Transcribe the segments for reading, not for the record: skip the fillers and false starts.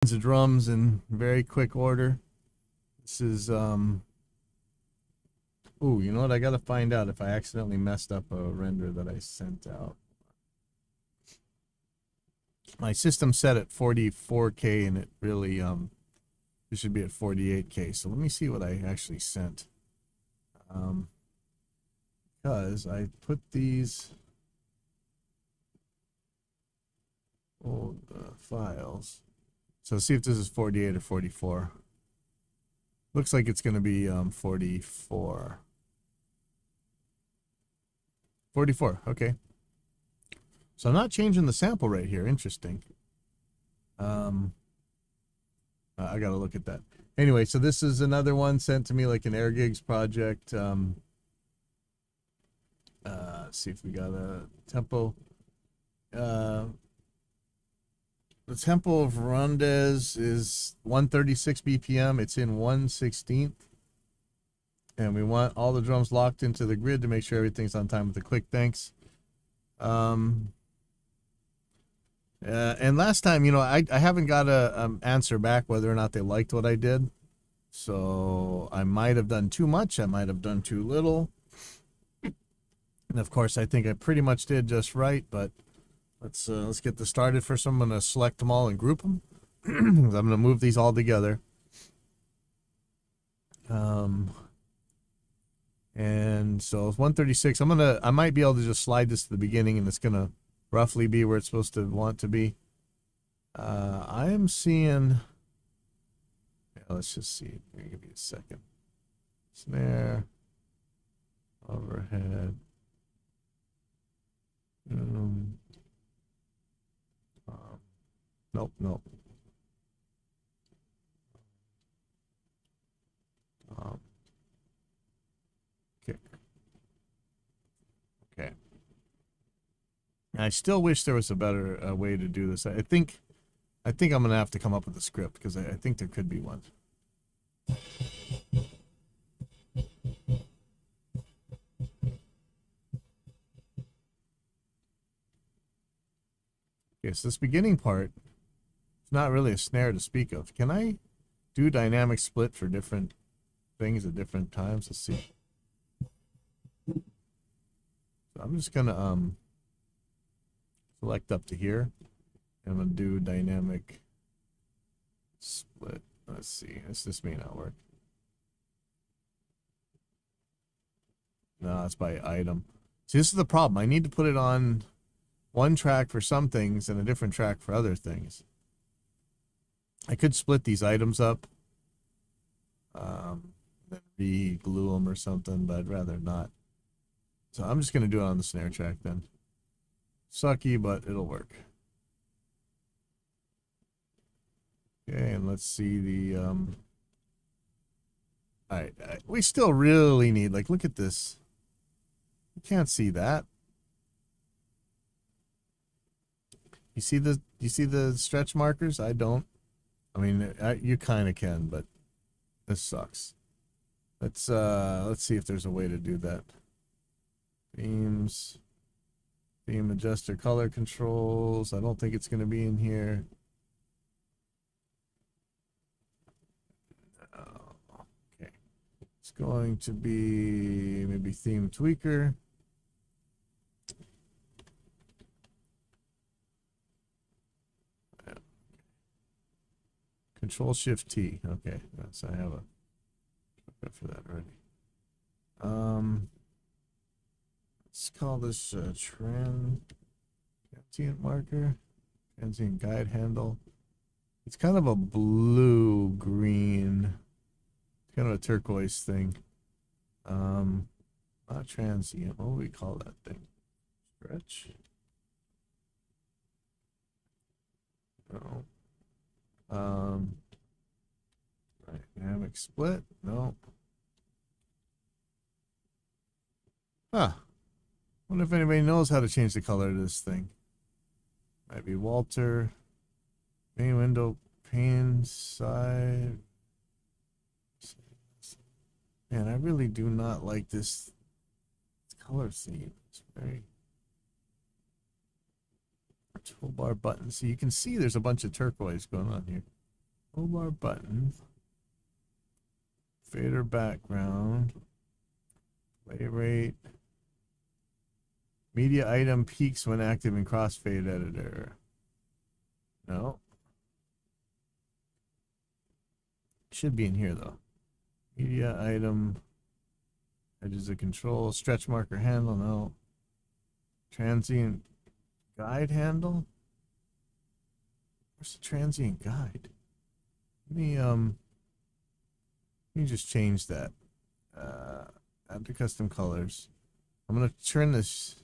The drums in very quick order. This is ooh, you know what? I gotta find out if I accidentally messed up a render that I sent out. My system set at 44K and it really it should be at 48K. So let me see what I actually sent. Because I put these old files. So let's see if this is 48 or 44. Looks like it's going to be 44. 44, okay. So I'm not changing the sample rate here. Interesting. I got to look at that. Anyway, so this is another one sent to me like an AirGigs project. Let's see if we got a tempo. The tempo of Rondes is 136 BPM. It's in 1/16th. And we want all the drums locked into the grid to make sure everything's on time with the quick thanks. And last time, you know, I haven't got a answer back whether or not they liked what I did. So I might have done too much. I might have done too little. And of course, I think I pretty much did just right. But let's get this started. First, I'm going to select them all and group them. I'm going to move these all together. And so it's 136. I might be able to just slide this to the beginning, and it's going to roughly be where it's supposed to want to be. I am seeing, yeah, let's just see. Give me a second. Snare, overhead. Nope. Okay. Okay. I still wish there was a better way to do this. I think I'm gonna have to come up with a script because I think there could be one. Okay, so this beginning part is not really a snare to speak of. Can I do dynamic split for different things at different times? Let's see. So I'm just gonna select up to here. I'm gonna do dynamic split. Let's see. This may not work. No, it's by item. See, this is the problem. I need to put it on one track for some things and a different track for other things. I could split these items up, then re-glue them or something, but I'd rather not. So I'm just going to do it on the snare track then. Sucky, but it'll work. Okay, and let's see the, all right, we still really need, like, look at this. You can't see that. You see the stretch markers? I don't. I mean, you kind of can, but this sucks. Let's see if there's a way to do that. Themes, theme adjuster, color controls. I don't think it's going to be in here. Okay, it's going to be maybe theme tweaker. Control Shift T. Okay, so I have a for that already. Let's call this transient marker, transient guide handle. It's kind of a blue green, kind of a turquoise thing. Not transient. What do we call that thing? Stretch. No. Dynamic split. No. Huh. Wonder if anybody knows how to change the color of this thing. Might be Walter. Main window, pane side. Man, I really do not like this color theme. It's very toolbar button. So you can see there's a bunch of turquoise going on here. Toolbar button. Fader background. Play rate. Media item peaks when active in crossfade editor. No. Should be in here though. Media item. Edges of control. Stretch marker handle. No. Transient guide handle. Where's the transient guide? Let me just change that. Add to custom colors. I'm gonna turn this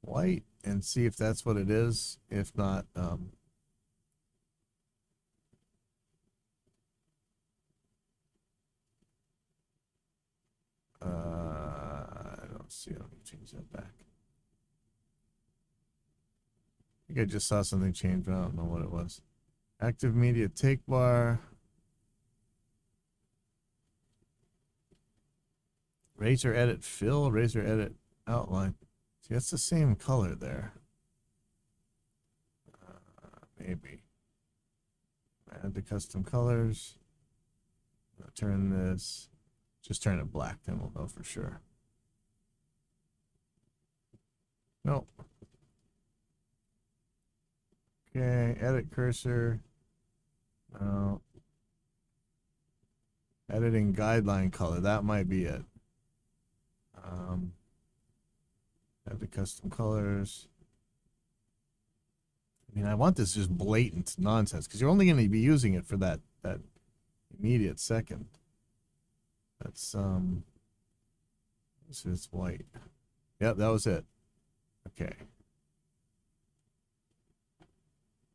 white and see if that's what it is. If not, I don't see it. Let me change that back. I think I just saw something change, but I don't know what it was. Active media take bar. Razor edit fill, razor edit outline. See, that's the same color there. Maybe. Add the custom colors. I'll turn this. Just turn it black, then we'll know for sure. Nope. Okay, edit cursor. No. Editing guideline color. That might be it. Add the custom colors. I mean, I want this just blatant nonsense because you're only going to be using it for that immediate second. That's this is white. Yep, that was it. Okay.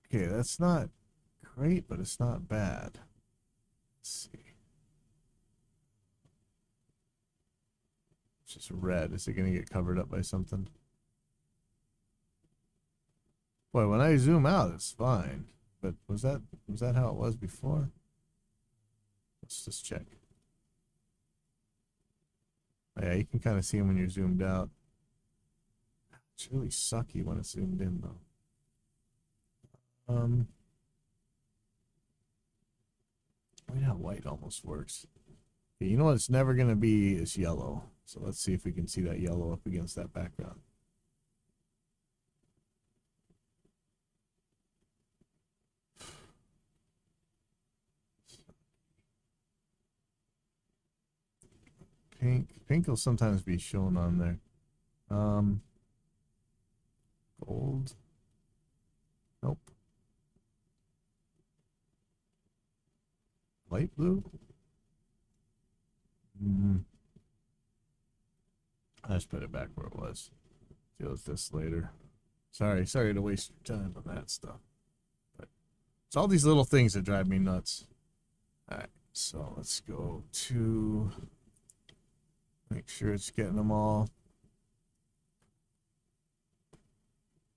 Okay, that's not great, but it's not bad. Let's see. It's just red. Is it going to get covered up by something? Boy, when I zoom out, it's fine. But was that how it was before? Let's just check. Oh, yeah, you can kind of see them when you're zoomed out. It's really sucky when it's zoomed in, though. I mean, how white almost works. Okay, you know what it's never going to be is yellow. So let's see if we can see that yellow up against that background. Pink will sometimes be shown on there. Gold. Nope. Light blue. I just put it back where it was. Deal with this later. Sorry to waste your time on that stuff. But it's all these little things that drive me nuts. Alright, so let's go to make sure it's getting them all.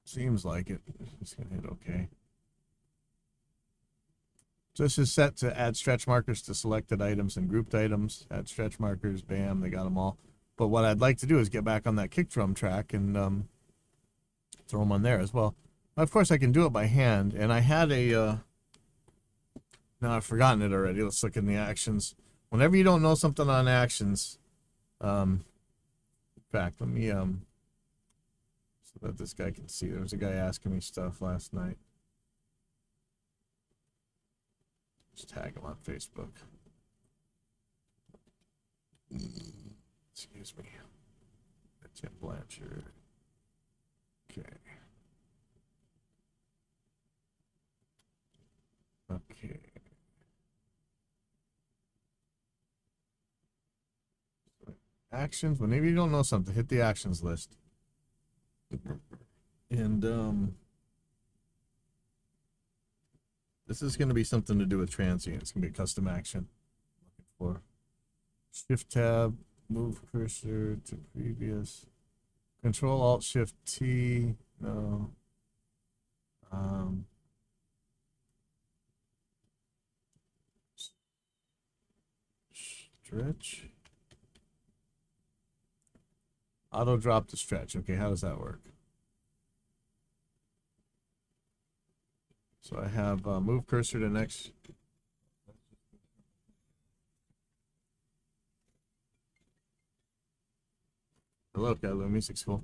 Seems like it. Just gonna hit OK. So this is set to add stretch markers to selected items and grouped items. Add stretch markers, bam, they got them all. But what I'd like to do is get back on that kick drum track and throw them on there as well. Of course, I can do it by hand. And I had a... now I've forgotten it already. Let's look in the actions. Whenever you don't know something on actions... in fact, let me... so that this guy can see. There was a guy asking me stuff last night. Just tag him on Facebook. Excuse me. Tim Blanchard. Okay. Okay. Actions. Whenever you don't know something, hit the actions list. And this is going to be something to do with transient. It's going to be a custom action. Looking for Shift tab, move cursor to previous. Control Alt Shift T. No. Stretch. Auto drop to stretch. Okay, how does that work? So I have move cursor to next Hello, Kalu Music School.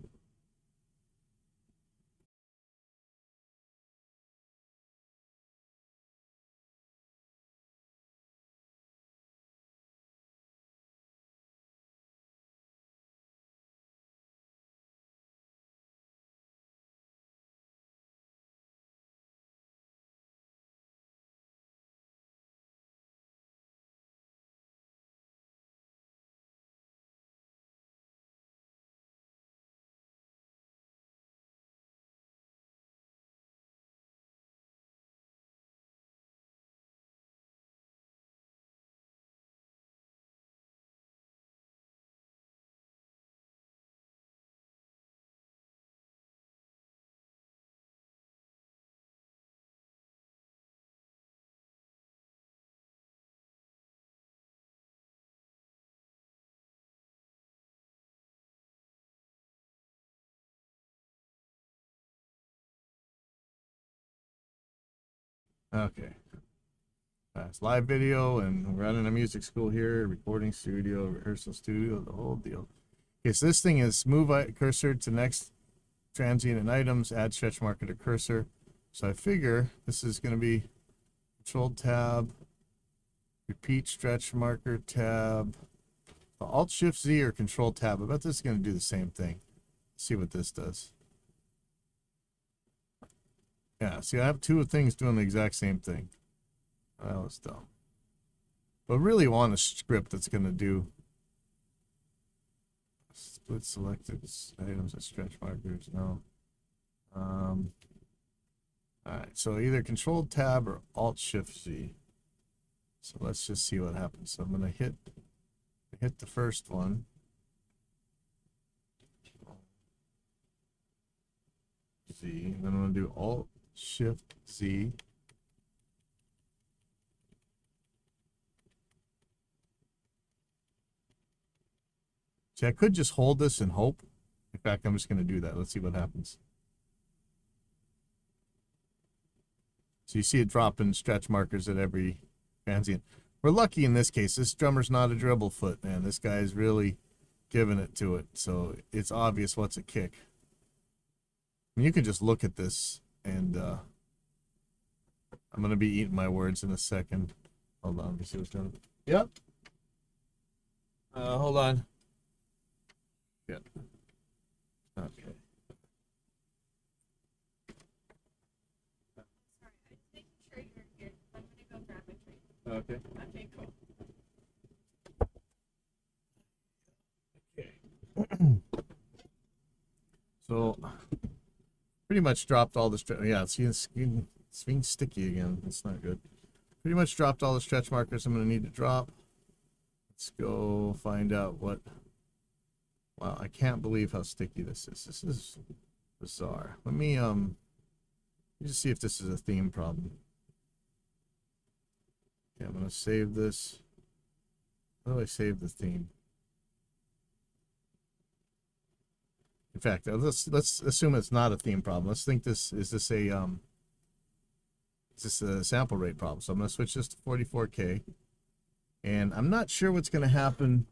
Okay. It's live video, and we're running a music school here, recording studio, rehearsal studio, the whole deal. Okay, so this thing is move cursor to next transient and items, add stretch marker to cursor. So I figure this is going to be Control Tab, repeat stretch marker tab, Alt Shift Z or Control Tab. I bet this is going to do the same thing. Let's see what this does. Yeah, see, I have two things doing the exact same thing. That was dumb. But really want a script that's going to do split selected items and stretch markers. No. All right, so either Control Tab or Alt Shift Z. So let's just see what happens. So I'm going to hit the first one. Z, and then I'm going to do Alt Shift Z. See, I could just hold this and hope. In fact, I'm just going to do that. Let's see what happens. So you see it dropping stretch markers at every transient. We're lucky in this case. This drummer's not a dribble foot, man. This guy is really giving it to it. So it's obvious what's a kick. And you can just look at this, and I'm going to be eating my words in a second. Hold on, let me see what's going on. Yep. Hold on. Yeah. Okay. Okay. Okay, cool. Okay. So, pretty much dropped all the yeah, it's being sticky again. That's not good. Pretty much dropped all the stretch markers I'm going to need to drop. Let's go find out what. Wow, I can't believe how sticky this is. This is bizarre. Let me just see if this is a theme problem. Okay, I'm going to save this. How do I save the theme? In fact, let's assume it's not a theme problem. Let's think this is a sample rate problem. So I'm going to switch this to 44K, and I'm not sure what's going to happen.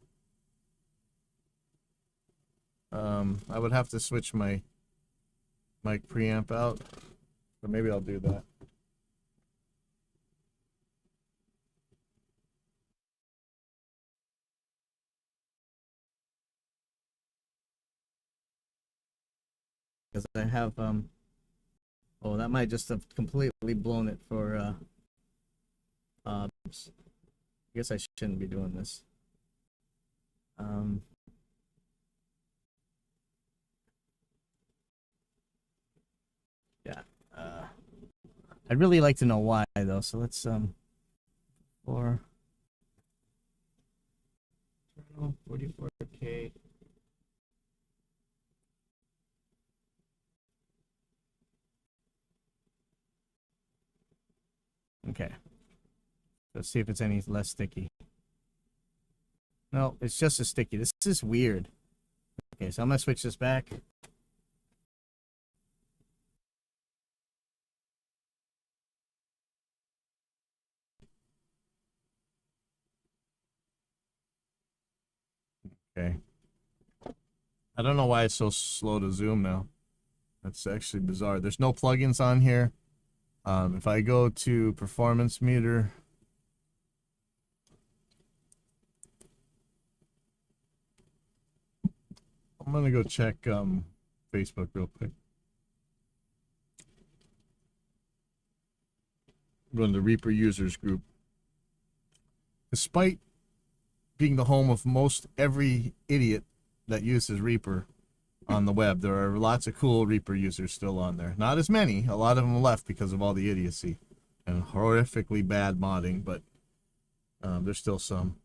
I would have to switch my mic preamp out, but maybe I'll do that. Because I have oh, that might just have completely blown it for I guess I shouldn't be doing this. Yeah. I'd really like to know why though. So let's for 44K. Okay. Let's see if it's any less sticky. No, it's just as sticky. This is weird. Okay, so I'm gonna switch this back. Okay. I don't know why it's so slow to zoom now. That's actually bizarre. There's no plugins on here. If I go to performance meter, I'm gonna go check Facebook real quick. Go to the Reaper users group. Despite being the home of most every idiot that uses Reaper on the web, there are lots of cool Reaper users still on there. Not as many. A lot of them left because of all the idiocy and horrifically bad modding, but there's still some.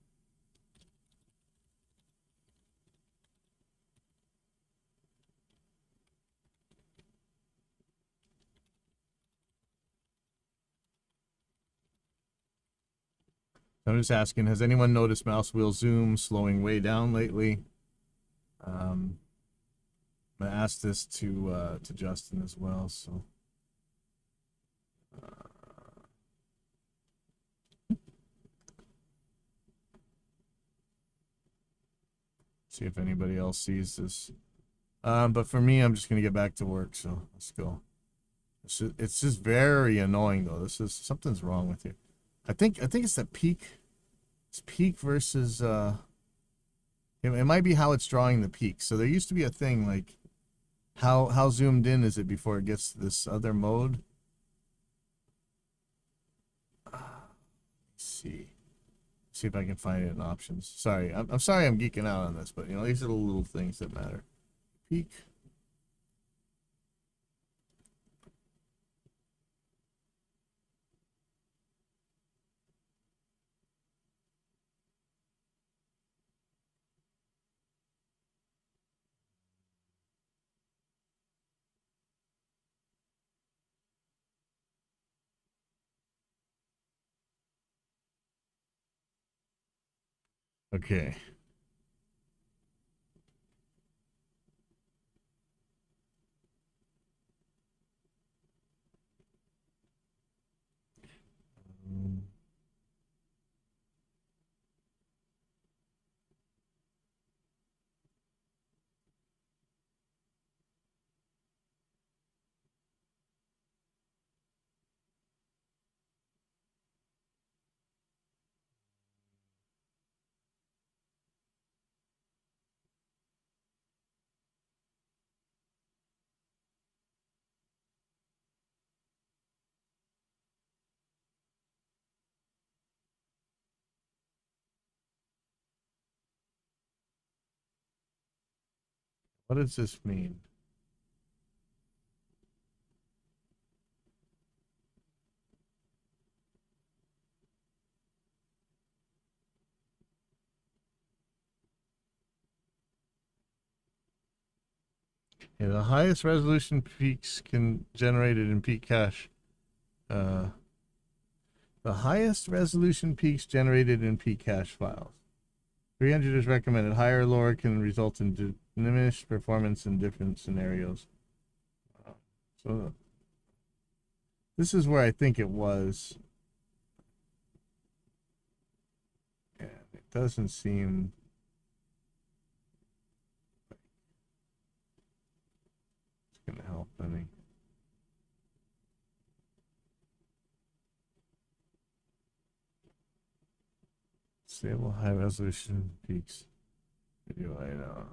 I'm just asking, has anyone noticed mouse wheel zoom slowing way down lately? I'm gonna ask this to Justin as well. So, see if anybody else sees this. But for me, I'm just gonna get back to work. So let's go. It's just very annoying though. This is something's wrong with you. I think it's the peak. It's peak versus it might be how it's drawing the peak. So there used to be a thing like how zoomed in is it before it gets to this other mode? Let's see if I can find it in options. Sorry, I'm sorry I'm geeking out on this, but you know these are the little things that matter. Peak. Okay. What does this mean? Yeah, the highest resolution peaks can generated in peak cache. The highest resolution peaks generated in peak cache files. 300 is recommended. Higher or lower can result in diminished performance in different scenarios. So this is where I think it was. And it doesn't seem it's going to help any. Stable high resolution peaks. Video I know.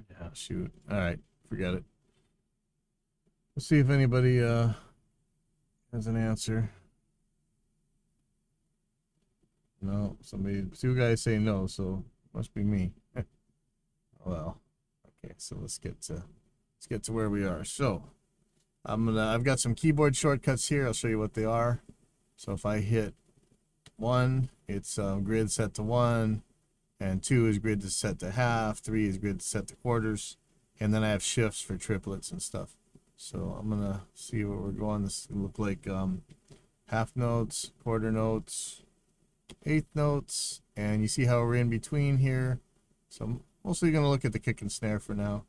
Yeah, shoot. All right, forget it. Let's see if anybody has an answer. No, two guys say no, so must be me. Well, okay, so let's get to where we are. So I've got some keyboard shortcuts here. I'll show you what they are. So if I hit 1, it's grid set to 1, and 2 is grid to set to half, 3 is grid to set to quarters, and then I have shifts for triplets and stuff. So I'm gonna see where we're going. This will look like half notes, quarter notes, eighth notes, and you see how we're in between here. So I'm mostly gonna look at the kick and snare for now.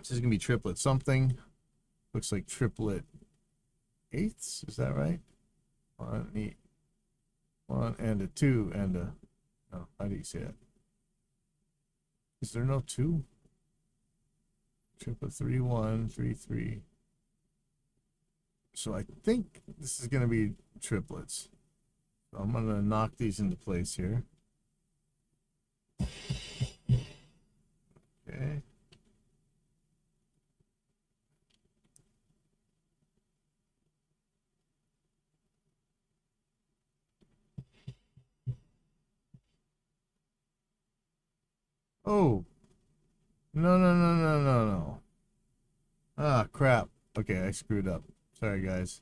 This is gonna be triplet something. Looks like triplet eighths. Is that right? One and a two and a. No, how do you say it? Is there no two? Triplet 3-1, 3-3. So I think this is gonna be triplets. So I'm gonna knock these into place here. Okay. Oh, no. Ah, crap. Okay, I screwed up. Sorry, guys.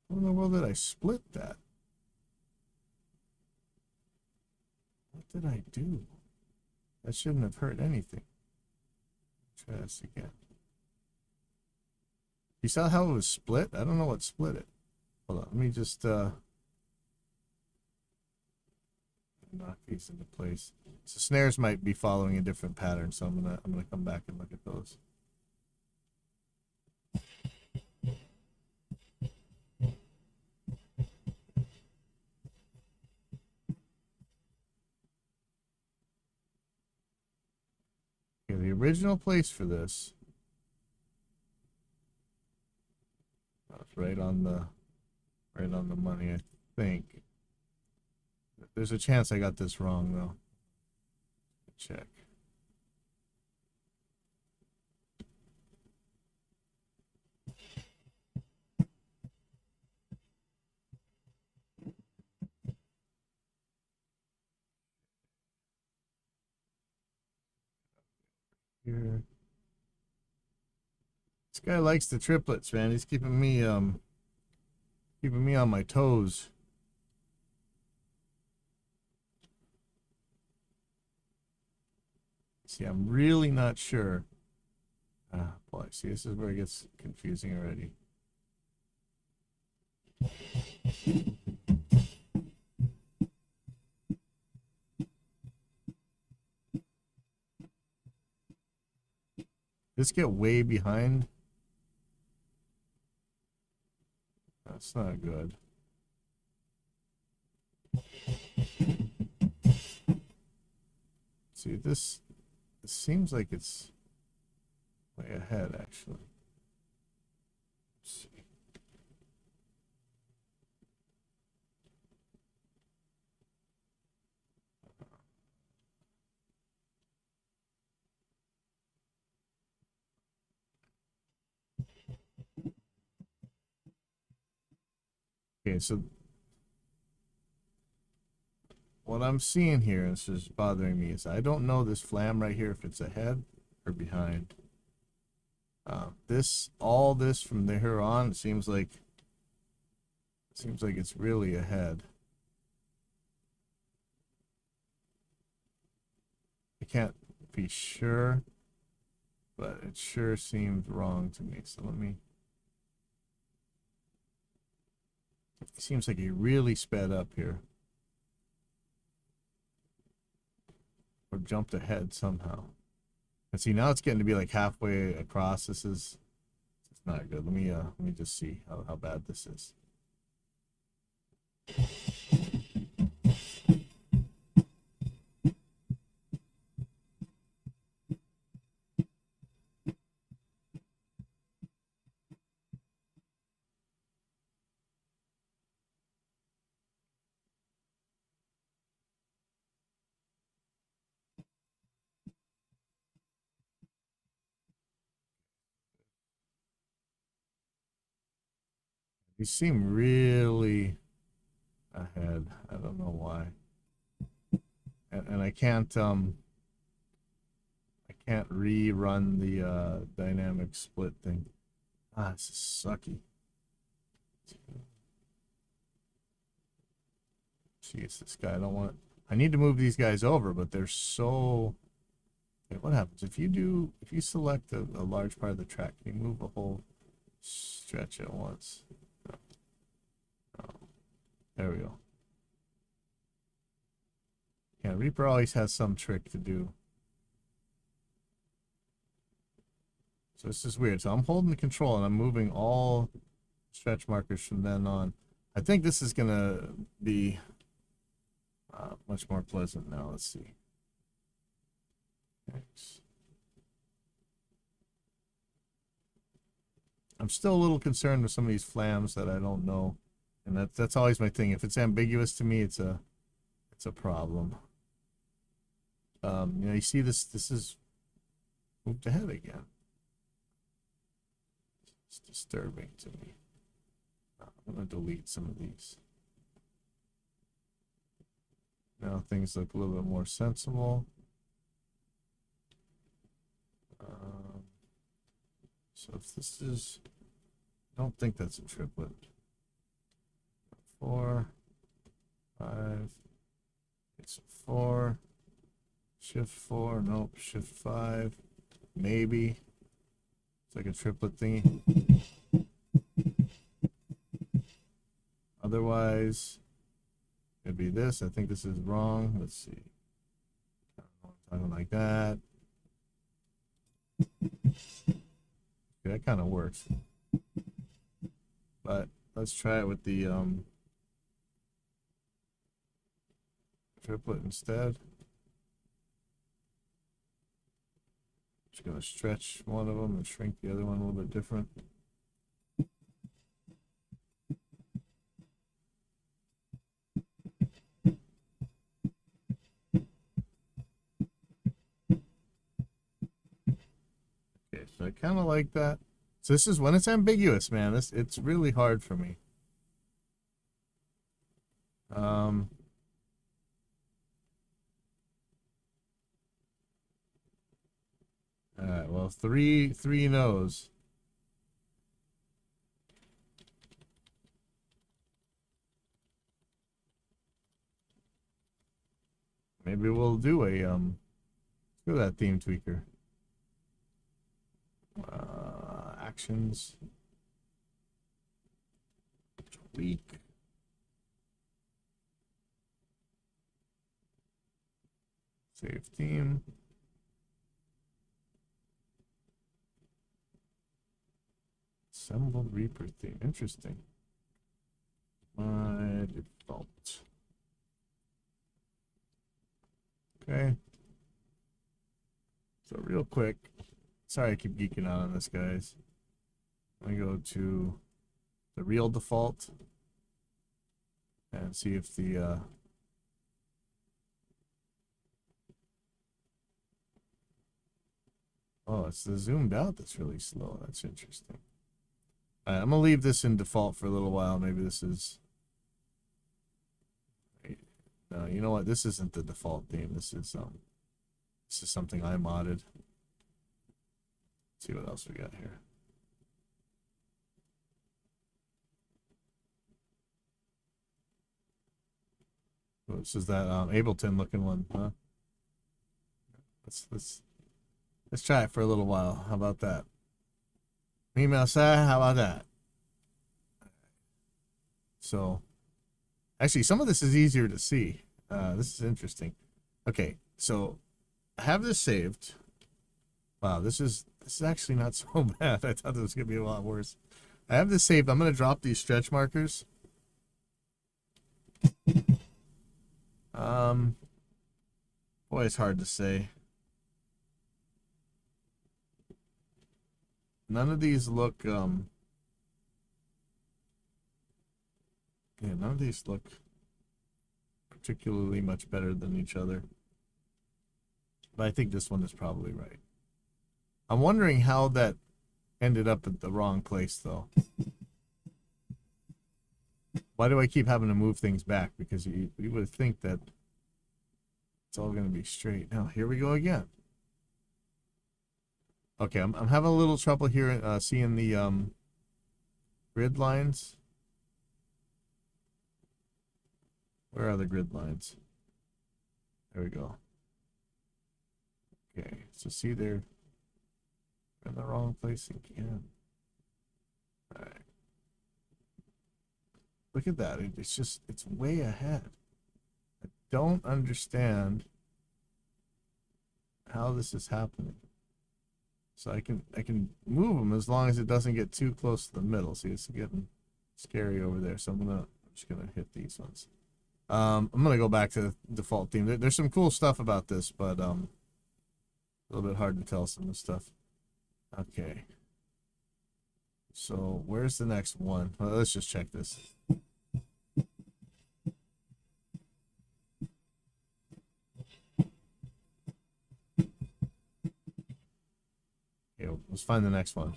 How in the world did I split that? What did I do? That shouldn't have hurt anything. Try this again. You saw how it was split? I don't know what split it. Hold on, let me just knock these into place. So snares might be following a different pattern, so I'm gonna come back and look at those. Okay, the original place for this was right on the money, I think. There's a chance I got this wrong though. Check. Here. This guy likes the triplets, man. He's keeping me on my toes. See, I'm really not sure. Ah, boy, see, this is where it gets confusing already. This get way behind. That's not good. See, this seems like it's way ahead, actually. Let's see. Okay, so what I'm seeing here, and this is bothering me, is I don't know this flam right here if it's ahead or behind. All this from there on, it seems like it's really ahead. I can't be sure, but it sure seems wrong to me. So let me. It seems like he really sped up here. Or jumped ahead somehow. And see, now it's getting to be like halfway across. This is not good. Let me just see how bad this is. You seem really ahead. I don't know why. And I can't rerun the dynamic split thing. Ah, this is sucky. Jeez, this guy, I need to move these guys over, but they're so. Okay, what happens if you select a large part of the track? Can you move a whole stretch at once? No. There we go. Yeah, Reaper always has some trick to do. So this is weird. So I'm holding the control and I'm moving all stretch markers from then on. I think this is gonna be much more pleasant now. Let's see. Thanks. I'm still a little concerned with some of these flams that I don't know, and that's always my thing. If it's ambiguous to me, it's a problem. You know, you see this is moved ahead again. It's disturbing to me. I'm gonna delete some of these. Now things look a little bit more sensible. So if this is, I don't think that's a triplet. 4, 5, it's 4, shift 4, nope, shift 5, maybe. It's like a triplet thingy. Otherwise, it'd be this. I think this is wrong. Let's see. Something like that. Okay, that kind of works. But let's try it with the triplet instead. Just gonna stretch one of them and shrink the other one a little bit different. Okay, so I kind of like that. So this is when it's ambiguous, man. It's really hard for me. All right, well, three no's. Maybe we'll do a do that theme tweaker. Actions. Tweak. Save theme. Assembled Reaper theme. Interesting. My default. Okay. So real quick. Sorry I keep geeking out on this, guys. I go to the real default and see if the oh, it's the zoomed out that's really slow. That's interesting. All right, I'm gonna leave this in default for a little while. Maybe this is no, you know what? This isn't the default theme. This is something I modded. Let's see what else we got here. Oh, this is that Ableton looking one, huh? Let's try it for a little while. How about that? Email say, how about that? So, actually, some of this is easier to see. This is interesting. Okay, so I have this saved. Wow, this is actually not so bad. I thought this was gonna be a lot worse. I have this saved. I'm gonna drop these stretch markers. Boy, it's hard to say. None of these look yeah, none of these look particularly much better than each other. But I think this one is probably right. I'm wondering how that ended up at the wrong place, though. Why do I keep having to move things back? Because you would think that it's all going to be straight. Now, here we go again. Okay, I'm having a little trouble here seeing the grid lines. Where are the grid lines? There we go. Okay, so see they're in the wrong place again. All right. Look at that. It's way ahead. I don't understand how this is happening. So I can move them as long as it doesn't get too close to the middle. See, it's getting scary over there. So I'm just gonna hit these ones. I'm gonna go back to the default theme. There's some cool stuff about this, but a little bit hard to tell some of the stuff. Okay. So where's the next one? Well, let's just check this. Okay, let's find the next one.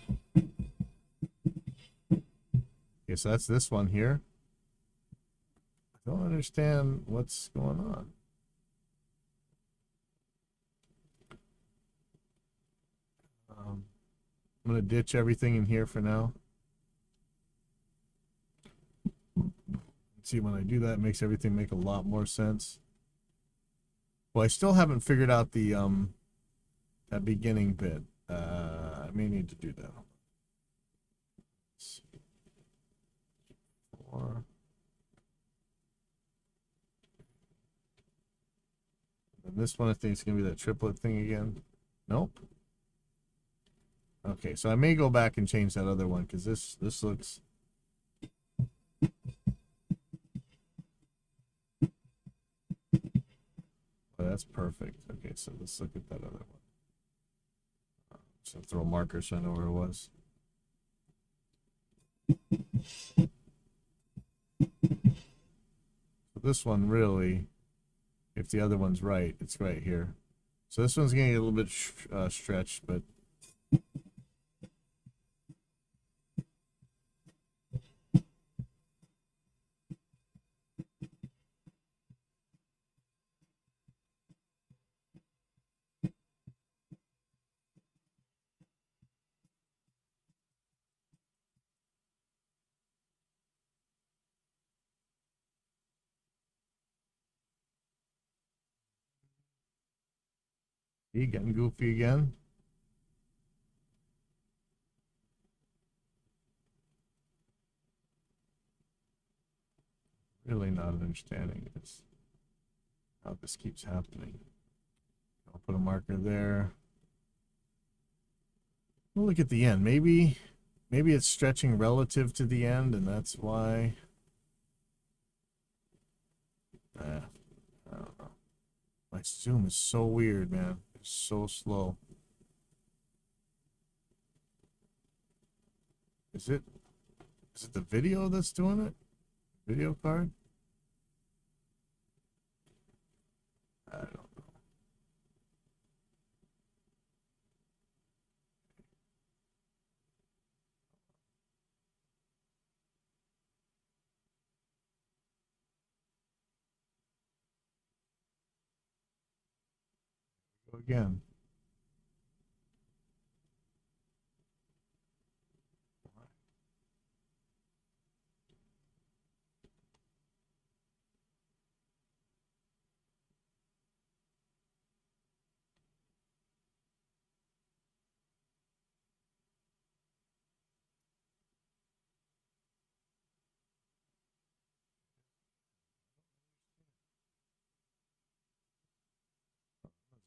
Okay, so that's this one here. I don't understand what's going on. I'm gonna ditch everything in here for now. See, when I do that, it makes everything make a lot more sense. Well, I still haven't figured out the that beginning bit. I may need to do that. Let's see. 4. And this one, I think it's gonna be that triplet thing again. Nope. Okay, so I may go back and change that other one because this looks. Oh, that's perfect. Okay, so let's look at that other one. So throw a marker so I know where it was. So this one really, if the other one's right, it's right here. So this one's getting a little bit stretched, but he getting goofy again. Really not understanding this, how this keeps happening. I'll put a marker there. We'll look at the end. Maybe it's stretching relative to the end, and that's why. I don't know. My Zoom is so weird, man. It's so slow. Is it the video that's doing it? Video card? I don't know. Go again.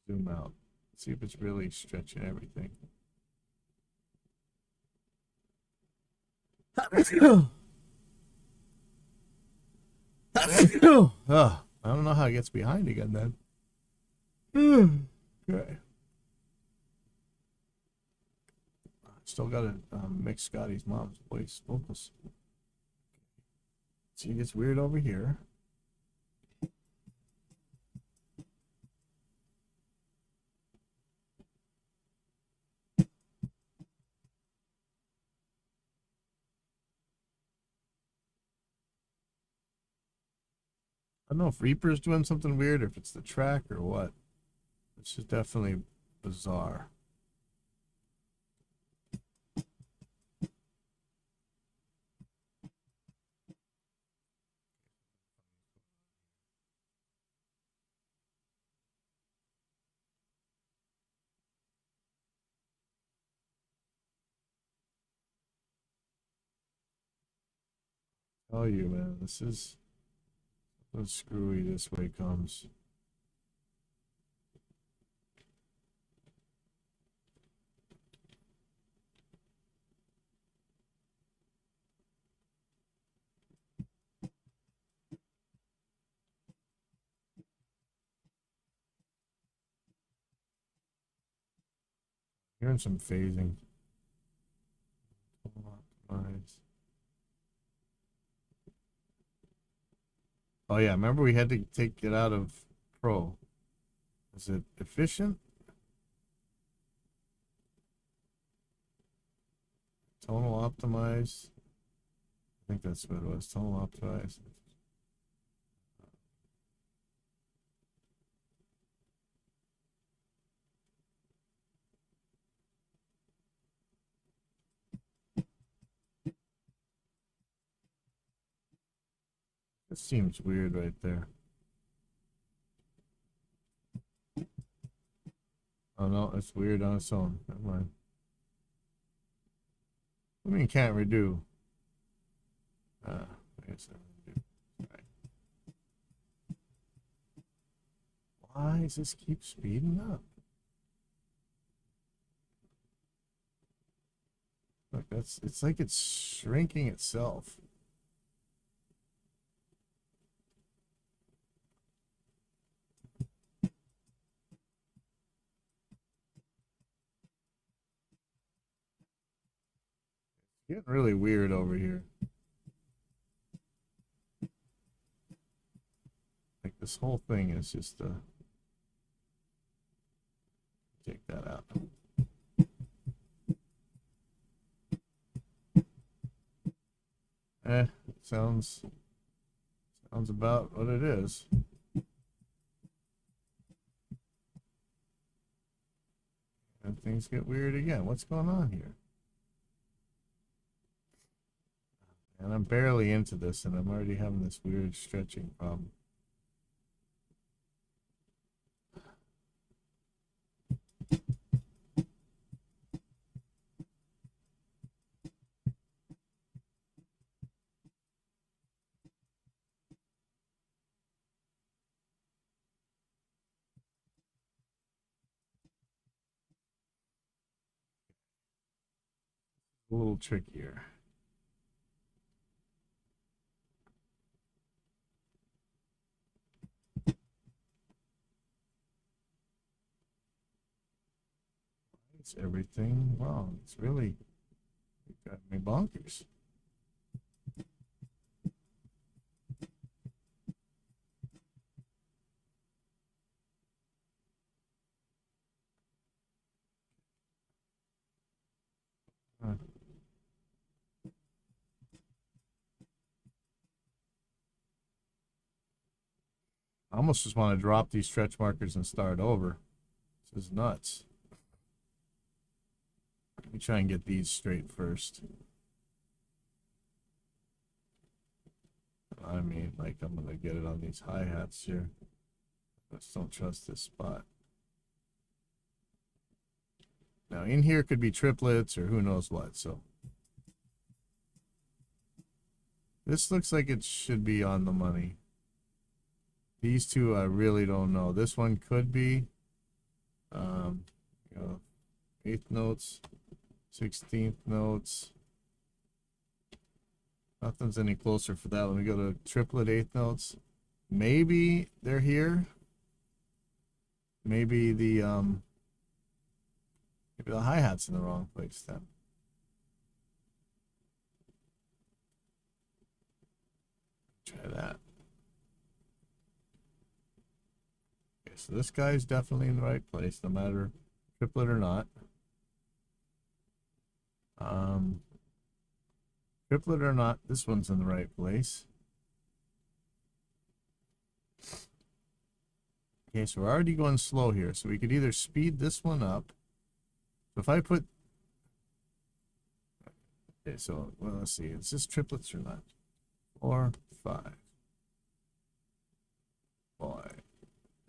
Zoom out. See if it's really stretching everything. Oh, I don't know how it gets behind again then. Okay. Still got to mix Scotty's mom's voice vocals. See, it gets weird over here. I don't know if Reaper's doing something weird or if it's the track or what. This is definitely bizarre. Tell you, man, this is so screwy this way comes. Hearing some phasing. Optimize. Oh yeah, remember we had to take it out of Pro. Is it efficient? Tonal optimize. I think that's what it was. Tonal optimize. It seems weird right there. Oh no, it's weird on its own. Never mind. What do you mean can't redo? I guess I redo. Right. Why does this keep speeding up? Look, it's like it's shrinking itself. Getting really weird over here. Like this whole thing is just take that out. Sounds about what it is. And things get weird again. What's going on here? And I'm barely into this, and I'm already having this weird stretching problem. A little trickier. It's everything wrong. It's really got me bonkers. I almost just want to drop these stretch markers and start over. This is nuts. Let me try and get these straight first. I mean, like, I'm going to get it on these hi-hats here. I just don't trust this spot. Now, in here could be triplets or who knows what, so. This looks like it should be on the money. These two, I really don't know. This one could be, you know, 8th notes, 16th notes. Nothing's any closer for that. Let me go to triplet 8th notes. Maybe they're here. Maybe the hi-hat's in the wrong place then. Try that. Okay, so this guy's definitely in the right place, no matter triplet or not. Triplet or not, this one's in the right place. Okay, so we're already going slow here, so we could either speed this one up. So if I put, okay, so well, let's see, is this triplets or not? 4, 5. Boy,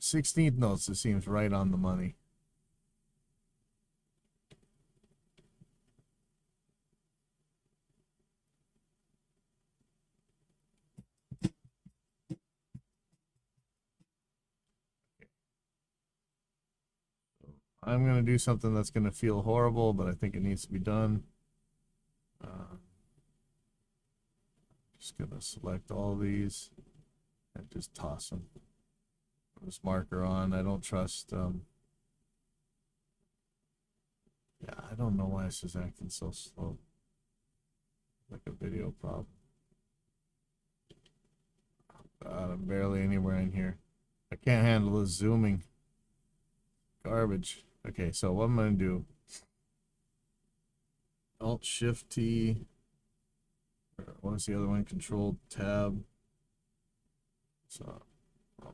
16th notes, it seems right on the money. I'm going to do something that's going to feel horrible, but I think it needs to be done. Just going to select all these and just toss them. Put this marker on. I don't trust Yeah, I don't know why this is acting so slow. Like a video problem. God, I'm barely anywhere in here. I can't handle this zooming. Garbage. Okay, so what I'm gonna do? Alt Shift T. Or what was the other one? Control Tab. So go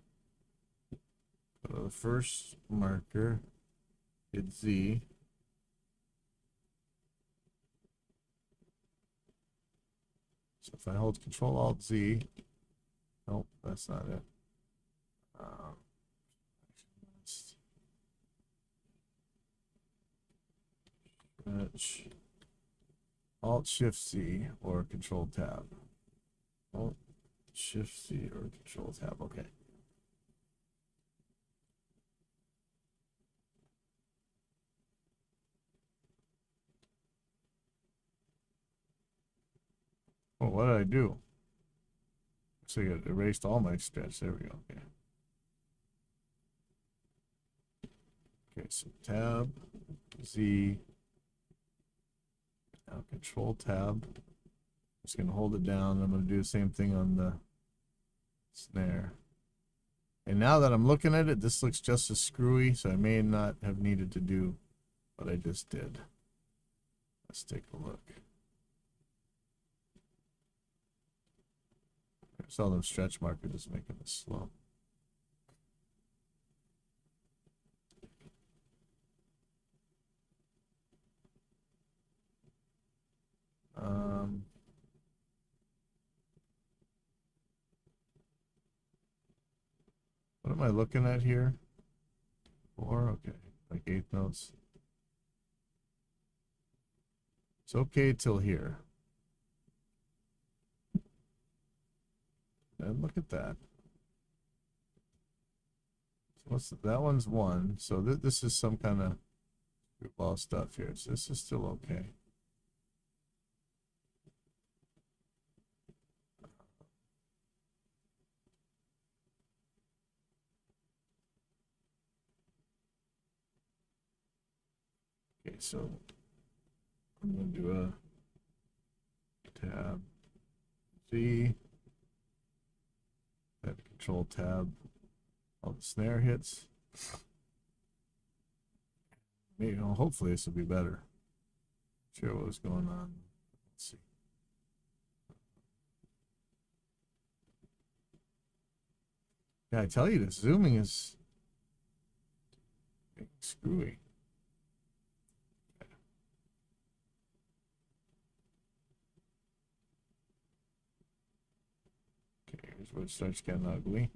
to the first marker. Hit Z. So if I hold Control Alt Z. Nope, that's not it. Stretch. Alt Shift C or Control Tab. Alt Shift C or Control Tab. Okay. Oh, what did I do? So it erased all my stretch. There we go. Okay. Okay, so Tab, Z, now Control Tab. Just gonna hold it down. I'm gonna do the same thing on the snare. And now that I'm looking at it, this looks just as screwy, so I may not have needed to do what I just did. Let's take a look. I saw them stretch markers just making it slow. What am I looking at here? 4, okay, like 8th notes. It's okay till here. And look at that. So that one's 1. So this is some kind of goofball stuff here. So this is still okay. Okay, so I'm going to do a tab Z, that Control Tab, all the snare hits. Maybe, hopefully this will be better. Not sure what was going on. Let's see. Yeah, I tell you, this zooming is screwy. Okay, here's where it starts getting ugly.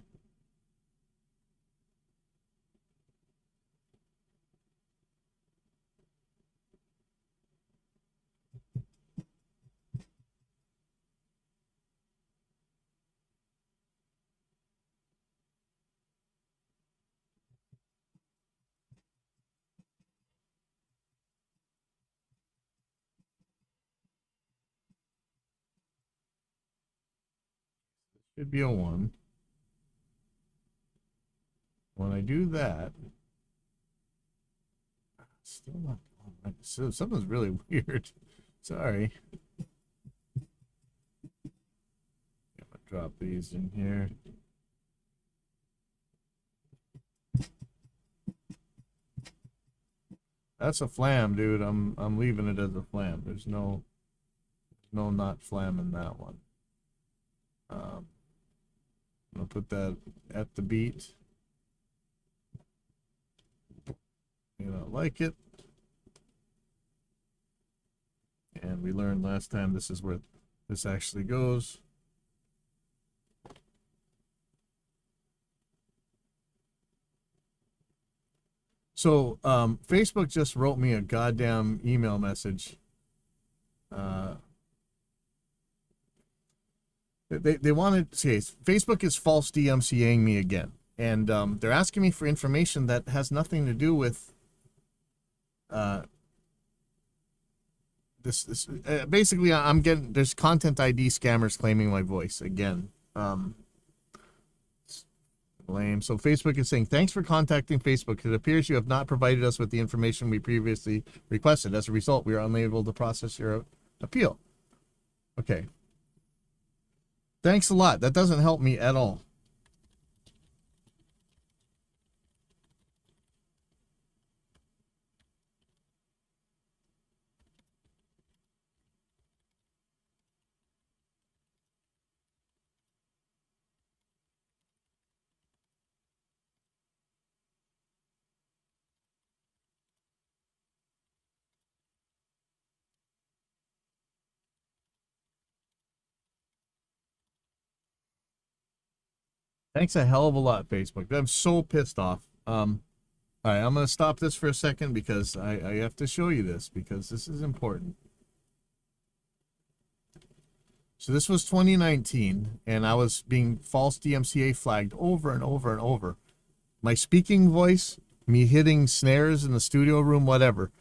Should be a 1. When I do that, still not. So something's really weird. Sorry. I'm gonna drop these in here. That's a flam, dude. I'm leaving it as a flam. There's no not flam in that one. I'm gonna put that at the beat. You don't like it. And we learned last time this is where this actually goes. So Facebook just wrote me a goddamn email message. They wanted to say Facebook is false DMCAing me again, and they're asking me for information that has nothing to do with this. Basically, I'm getting there's content ID scammers claiming my voice again. Lame. So Facebook is saying, thanks for contacting Facebook. It appears you have not provided us with the information we previously requested. As a result, we are unable to process your appeal. Okay. Thanks a lot. That doesn't help me at all. Thanks a hell of a lot, Facebook. I'm so pissed off. All right, I'm going to stop this for a second because I have to show you this because this is important. So this was 2019, and I was being false DMCA flagged over and over and over. My speaking voice, me hitting snares in the studio room, whatever.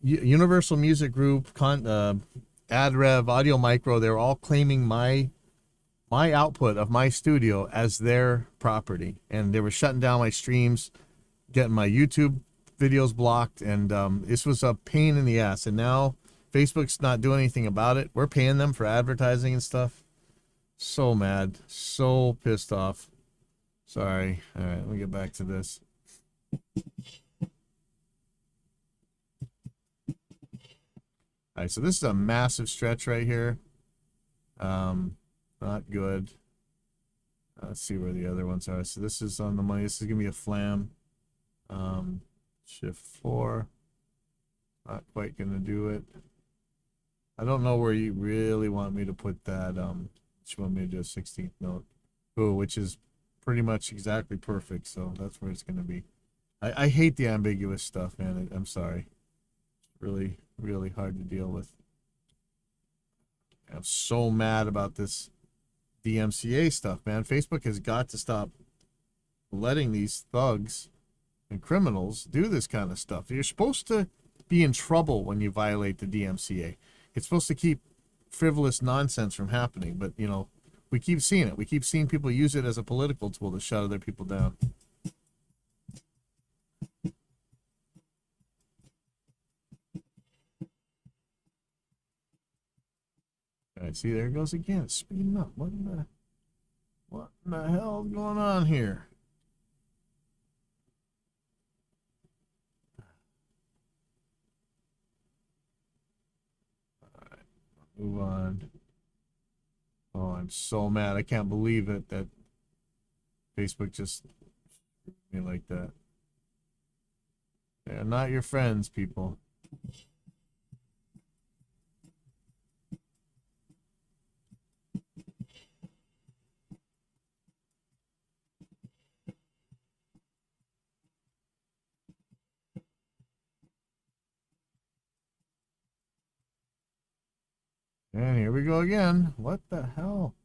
Universal Music Group, AdRev, Audio Micro, they're all claiming my output of my studio as their property, and they were shutting down my streams, getting my YouTube videos blocked, and this was a pain in the ass. And now Facebook's not doing anything about it. We're paying them for advertising and stuff. So mad, so pissed off. Sorry. All right, let me get back to this. All right, so this is a massive stretch right here. Not good. Let's see where the other ones are. So this is on the money. This is gonna be a flam. Shift 4. Not quite gonna do it. I don't know where you really want me to put that. You want me to do a 16th note. Oh, which is pretty much exactly perfect. So that's where it's gonna be. I hate the ambiguous stuff, man. I'm sorry. Really, really hard to deal with. I'm so mad about this DMCA stuff, man. Facebook has got to stop letting these thugs and criminals do this kind of stuff. You're supposed to be in trouble when you violate the DMCA. It's supposed to keep frivolous nonsense from happening, but you know, we keep seeing it. We keep seeing people use it as a political tool to shut other people down. All right, see, there it goes again. It's speeding up. What in the hell is going on here? All right, move on. Oh, I'm so mad. I can't believe it that Facebook just me like that. They're not your friends, people. And here we go again. What the hell?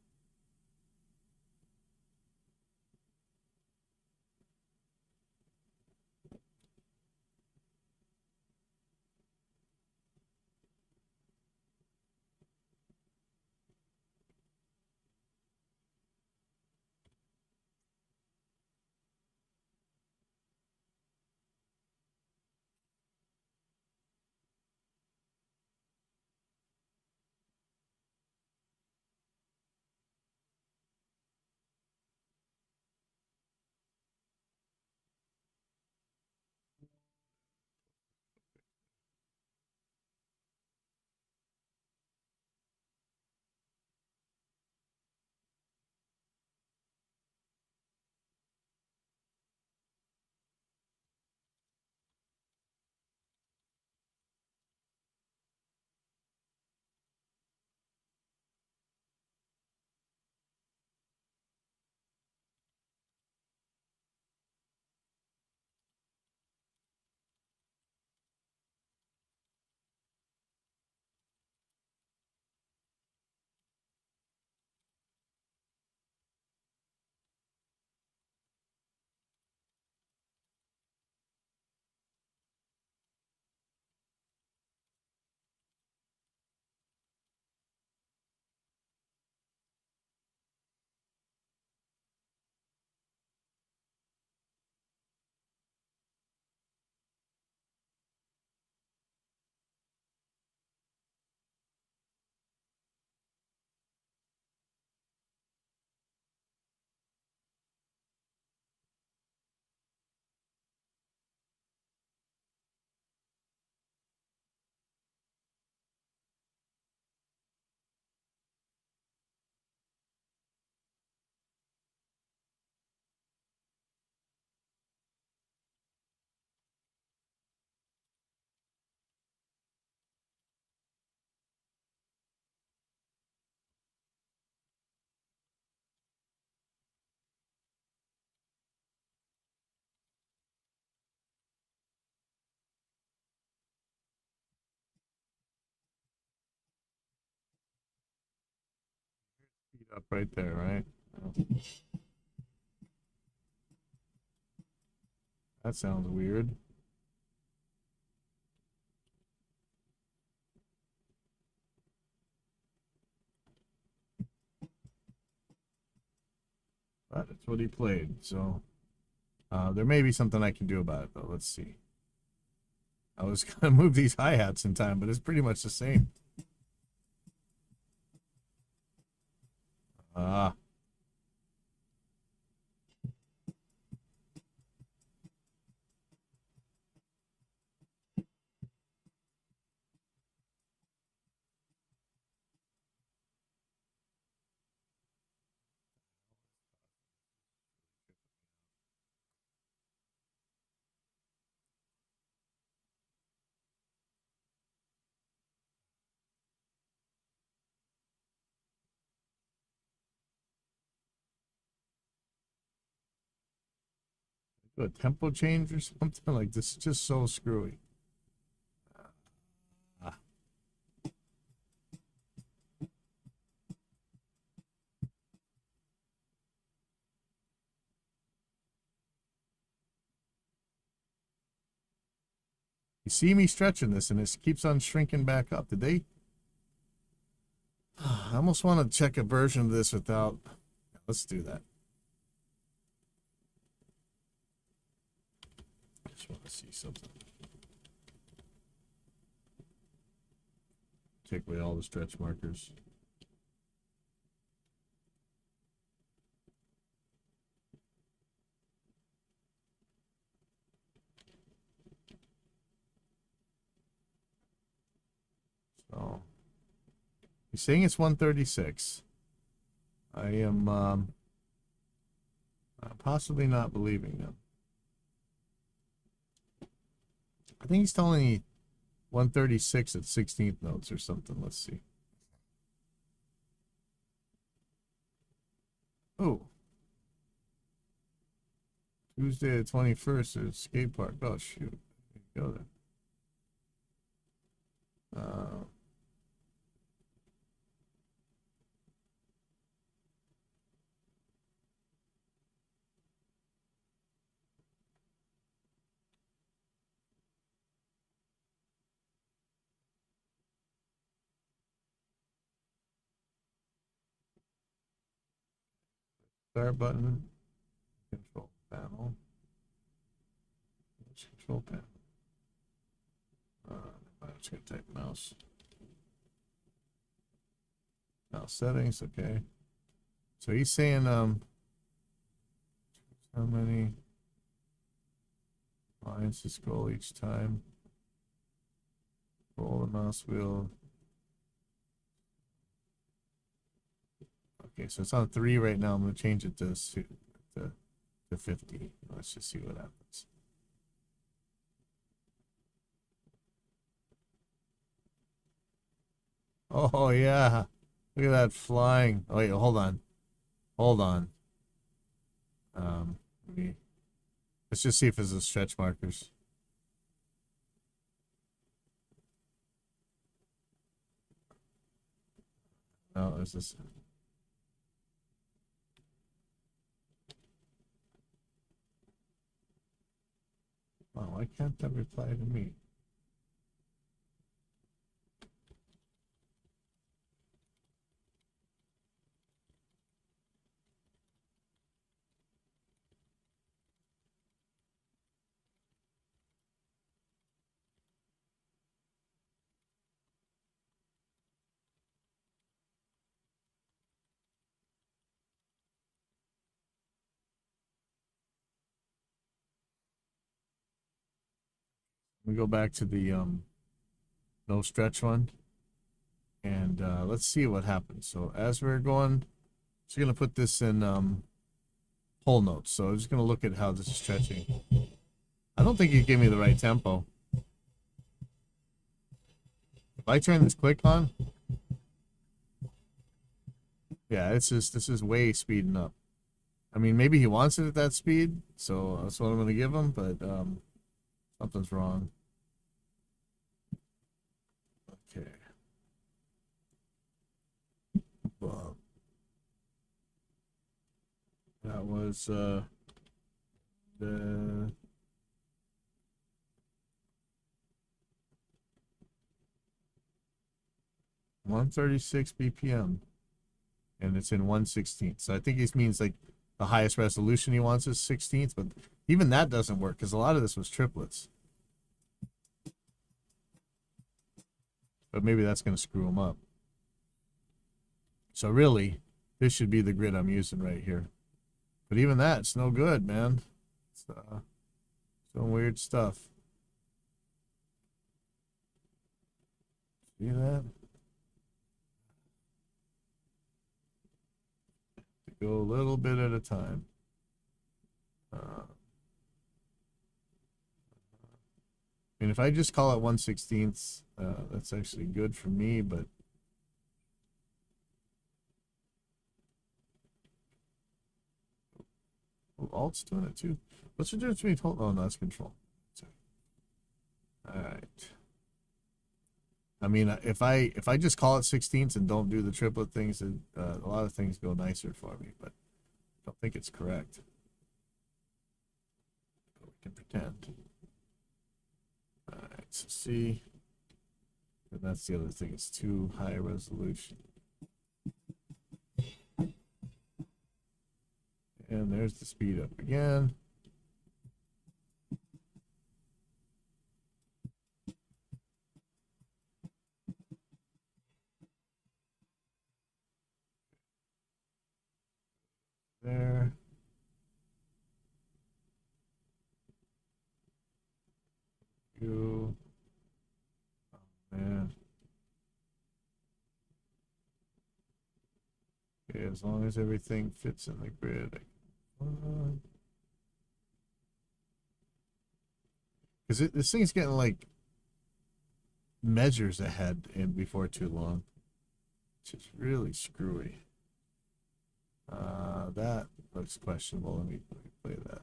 Up right there, right? That sounds weird. But it's what he played, so there may be something I can do about it, though. Let's see. I was gonna move these hi-hats in time, but it's pretty much the same. Ah, do a tempo change or something like this. Is just so screwy. Ah. You see me stretching this, and it keeps on shrinking back up. Did they? I almost want to check a version of this without. Let's do that. Just want to see something. Take away all the stretch markers. So he's saying it's 136. I am possibly not believing them. I think he's telling me 136 at 16th notes or something. Let's see. Oh. Tuesday the 21st at skate park. Oh, shoot. Go there. Start button. Control panel. Control panel. I'm just going to type mouse. Mouse settings. Okay. So he's saying, how many lines to scroll each time? Roll the mouse wheel. Okay, so it's on 3 right now. I'm going to change it to 50. Let's just see what happens. Oh, yeah. Look at that flying. Oh, wait, hold on. Hold on. Let's just see if it's a stretch markers. No, it's this. Oh, why can't that reply to me? We go back to the no stretch one, and let's see what happens. So as we're going, just gonna put this in whole notes. So I'm just gonna look at how this is stretching. I don't think you gave me the right tempo. If I turn this click on, yeah, it's just this is way speeding up. I mean, maybe he wants it at that speed, so that's what I'm gonna give him. But something's wrong. Okay. Well, That was the 136 BPM, and it's in 1/16. So I think it means like the highest resolution he wants is 16th, but even that doesn't work because a lot of this was triplets. But maybe that's going to screw him up. So really, this should be the grid I'm using right here. But even that, it's no good, man. It's some weird stuff. See that? Go a little bit at a time. And if I just call it 1/16, that's actually good for me, but Alt's doing it too. What's the difference between Alt? Oh, no, that's control. All right. I mean, if I just call it 16ths and don't do the triplet things, a lot of things go nicer for me, but I don't think it's correct. But we can pretend. All right, so see, and that's the other thing. It's too high resolution. And there's the speed up again. There. You. Oh, man. Okay, as long as everything fits in the grid. Because this thing's getting like measures ahead and before too long. It's just really screwy. That looks questionable. Let me play that.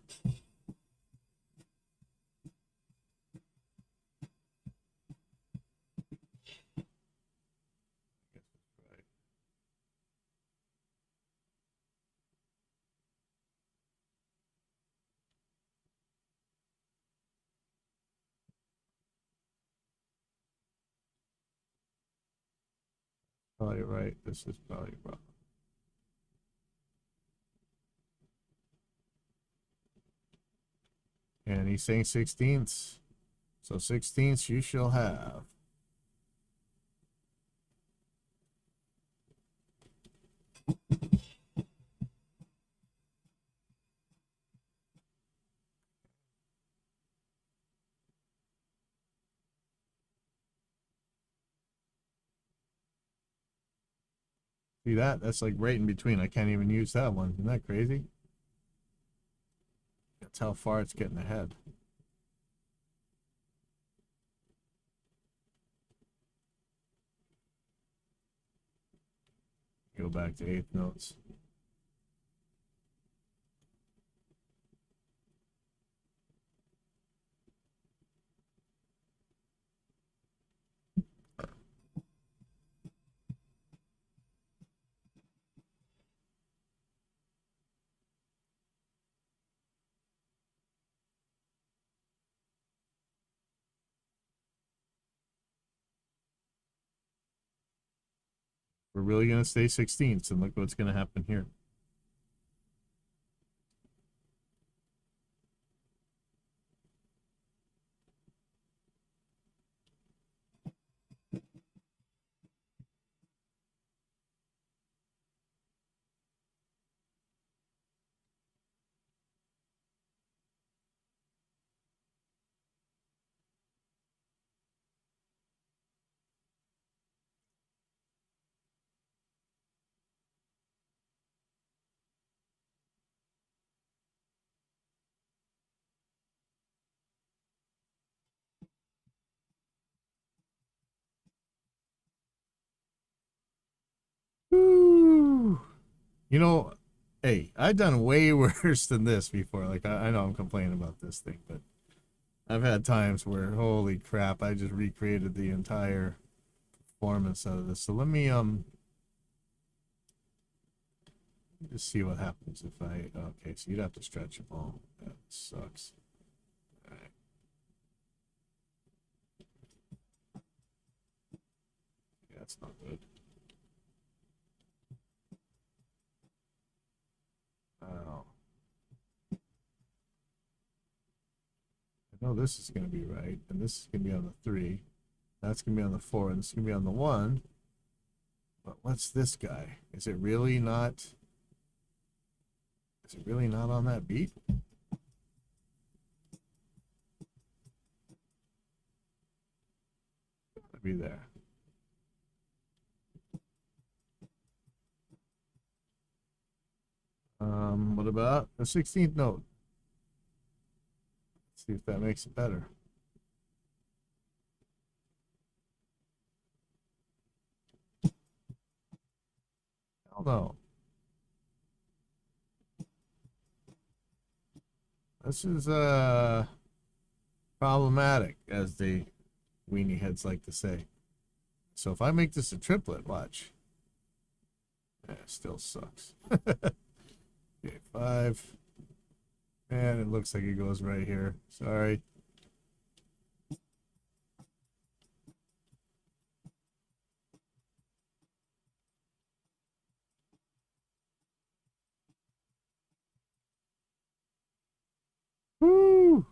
Probably right. This is probably wrong. And he's saying 16ths. So 16ths you shall have. See that? That's like right in between. I can't even use that one. Isn't that crazy? That's how far it's getting ahead. Go back to eighth notes. We're really going to stay 16ths, and look what's going to happen here. Woo. You know, hey, I've done way worse than this before. Like, I know I'm complaining about this thing, but I've had times where, holy crap, I just recreated the entire performance out of this. So let me Just see what happens if I. Okay, so you'd have to stretch them all. That sucks. All right. Yeah, that's not good. Oh. I know this is going to be right, and this is going to be on the 3. That's going to be on the 4, and this is going to be on the 1. But what's this guy? Is it really not? Is it really not on that beat? Gotta be there. What about the 16th note? Let's see if that makes it better. Hell no. This is problematic, as the weenie heads like to say. So if I make this a triplet, watch. It still sucks. Okay, 5. And it looks like it goes right here. Sorry. Woo!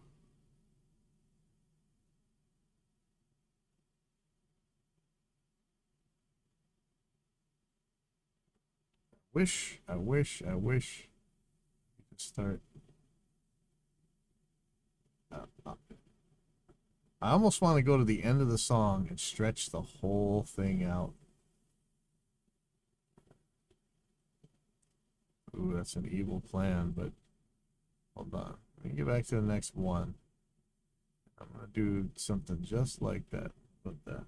I wish you could start. I almost want to go to the end of the song and stretch the whole thing out. Ooh, that's an evil plan, but hold on. Let me get back to the next one. I'm gonna do something just like that. Put that.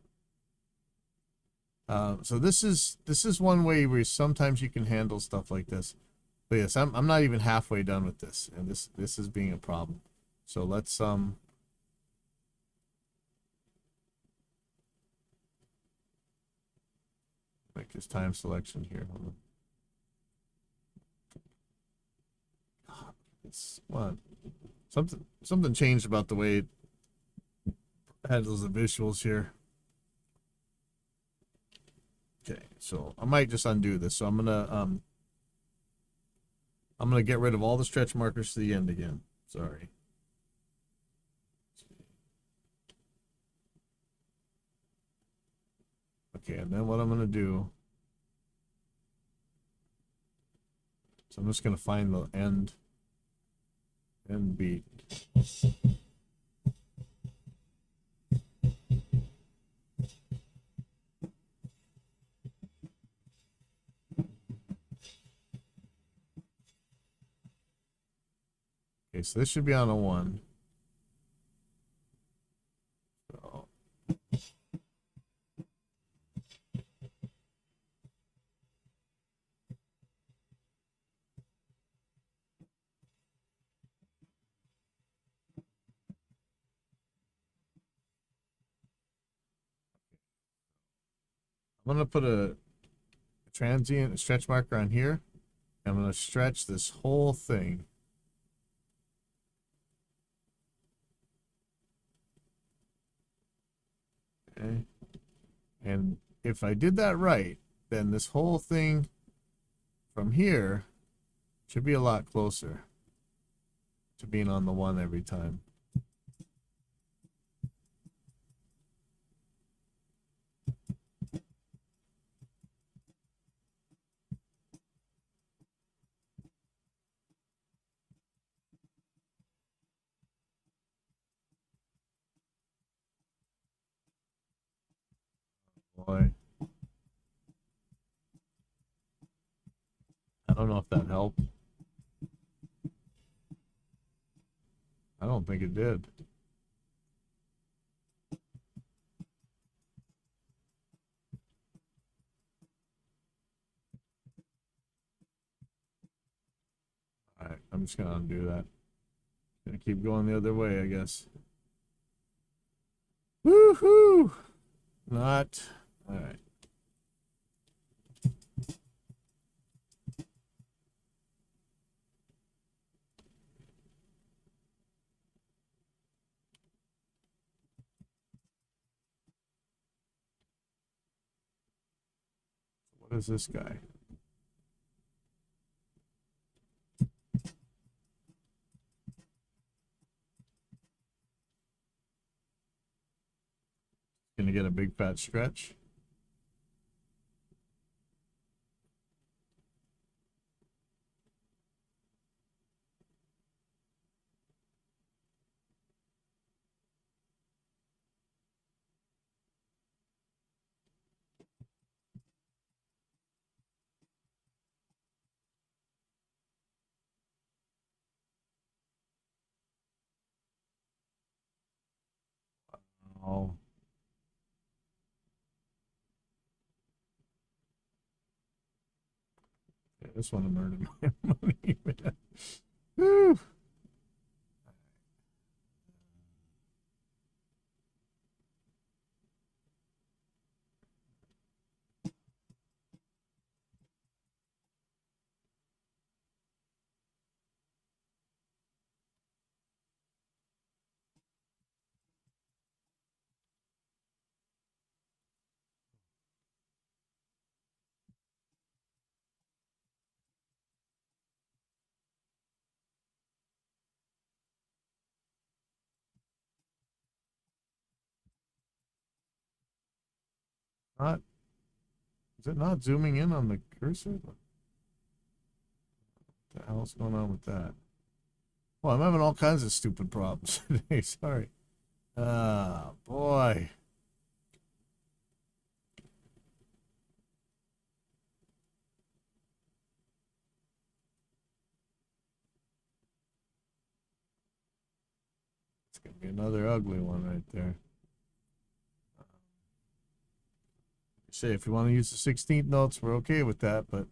So this is one way where sometimes you can handle stuff like this. But yes, I'm not even halfway done with this, and this is being a problem. So let's make this time selection here. Hold on. It's what something changed about the way it handles the visuals here. Okay, so I might just undo this. So I'm gonna get rid of all the stretch markers to the end again. Sorry. Okay, and then what I'm gonna do. So I'm just gonna find the end beat. Okay, so this should be on a 1. So I'm gonna put a transient stretch marker on here. I'm gonna stretch this whole thing. Okay. And if I did that right, then this whole thing from here should be a lot closer to being on the 1 every time. Boy. I don't know if that helped. I don't think it did. Alright, I'm just gonna undo that. Gonna keep going the other way, I guess. Woohoo! Not. Alright. What is this guy? Gonna get a big fat stretch. Oh, yeah, this one murdered my money, man. Whew. Not is it not zooming in on the cursor? What the hell's going on with that? Well, I'm having all kinds of stupid problems today. Sorry. Ah, boy. It's gonna be another ugly one right there. Say if you want to use the 16th notes, we're okay with that, but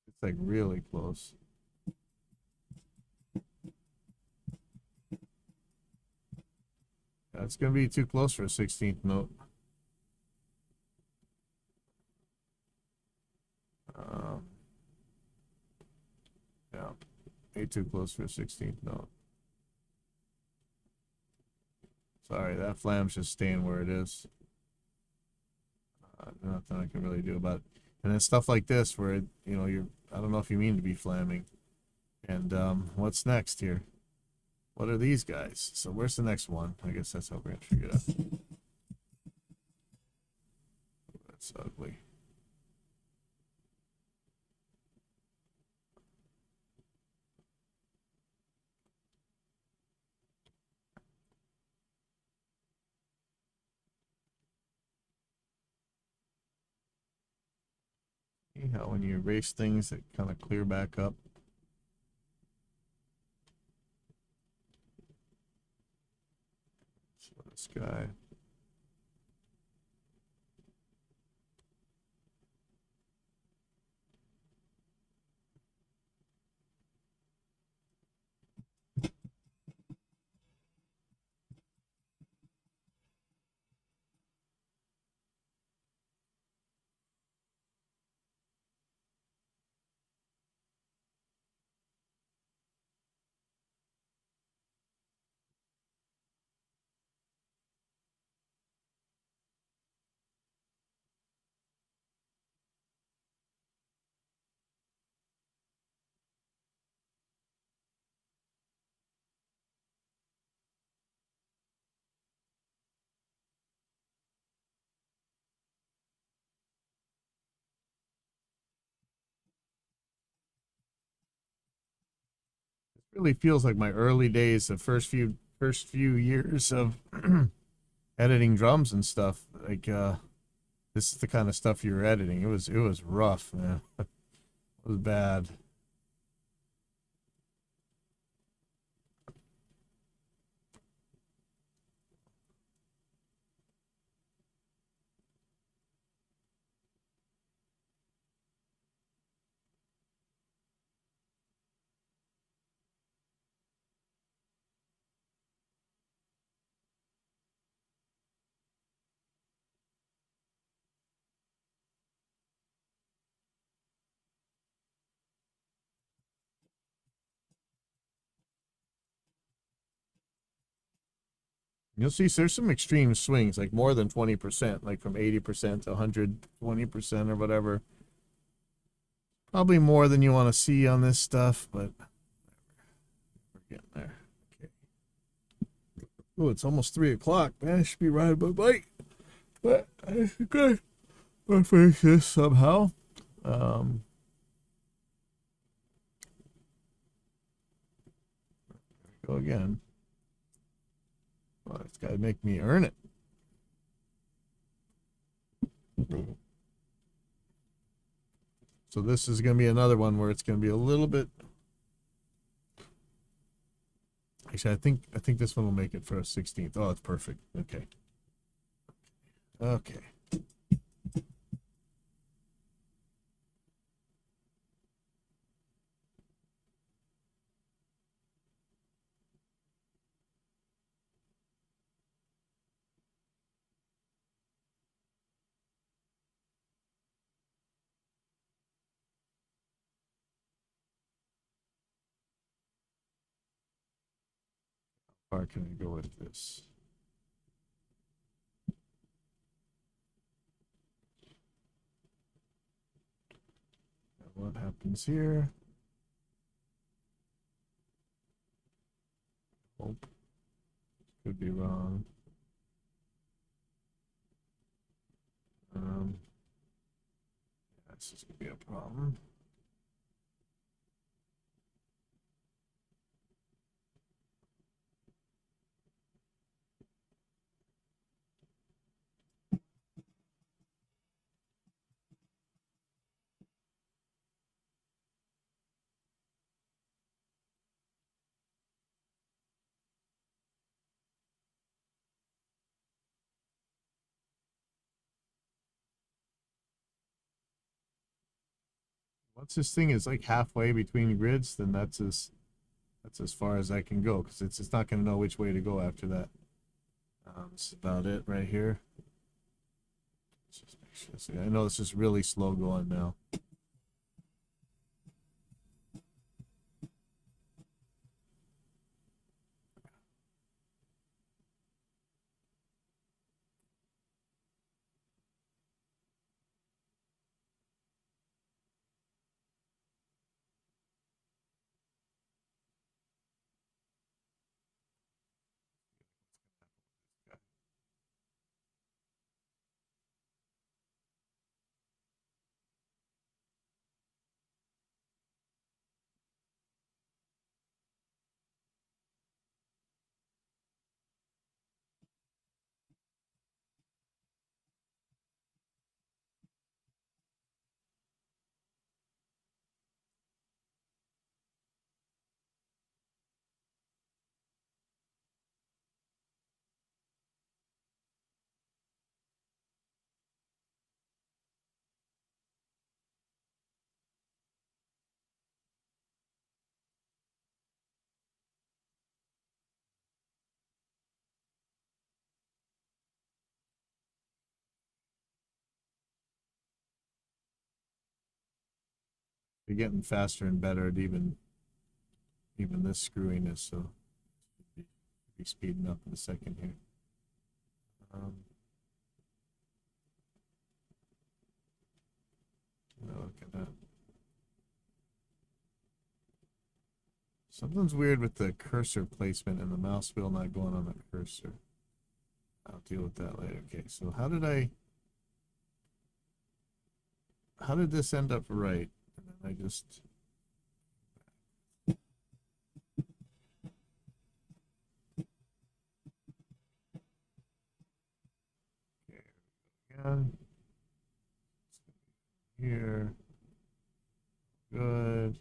it's like really close. That's gonna be too close for a 16th note. Um, yeah, way too close for a 16th note. Sorry, that flam's just staying where it is. Nothing I can really do about it. And then stuff like this where it, you're I don't know if you mean to be flamming. And what's next here? What are these guys? So where's the next one? I guess that's how we're gonna figure it out. That's ugly. See how when you erase things, it kind of clear back up. So this guy. Really feels like my early days, the first few years of editing drums and stuff. Like this is the kind of stuff you were editing. It was rough, man. It was bad. You'll see there's some extreme swings, like more than 20%, like from 80% to 120% or whatever. Probably more than you want to see on this stuff, but we're getting there. Okay. Oh, it's almost 3 o'clock. Man, I should be riding my bike. But I think I'll finish this somehow. Go again. Well, it's got to make me earn it. So this is going to be another one where it's going to be a little bit. Actually, I think this one will make it for a 16th. Oh, it's perfect. Okay. Okay. How far can I go with this? And what happens here? Oh, could be wrong. This is gonna be a problem. Once this thing is like halfway between grids, then that's as far as I can go because it's not going to know which way to go after that. This is about it right here. Let's just make sure. See, I know this is really slow going now. You're getting faster and better at even this screwiness, so be speeding up in a second here. Look at that. Something's weird with the cursor placement and the mouse wheel not going on the cursor. I'll deal with that later. Okay, so how did this end up right? And then I just again. Here. Good.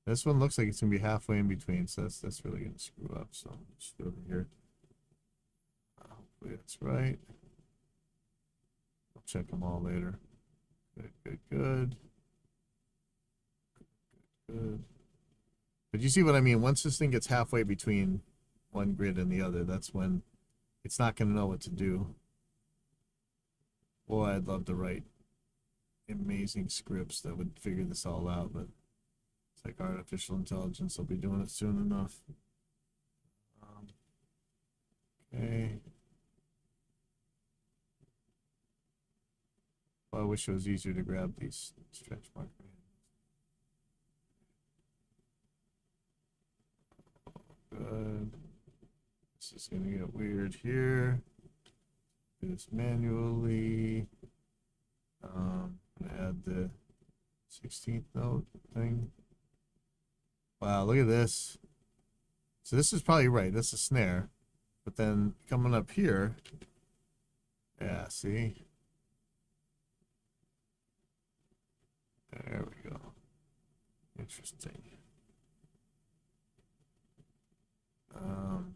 This one looks like it's gonna be halfway in between, so that's really gonna screw up. So just over here. Hopefully that's right. I'll check them all later. Good, good, good. Good. But you see what I mean? Once this thing gets halfway between one grid and the other, that's when it's not gonna know what to do. Boy, I'd love to write amazing scripts that would figure this all out, but It's like artificial intelligence will be doing it soon enough. Okay. Well, I wish it was easier to grab these stretch marker. Good. This is gonna get weird here. Do this manually. I'm gonna add the 16th note thing. Wow, look at this. So this is probably right. That's a snare. But then coming up here, yeah, see? There we go. Interesting. Um,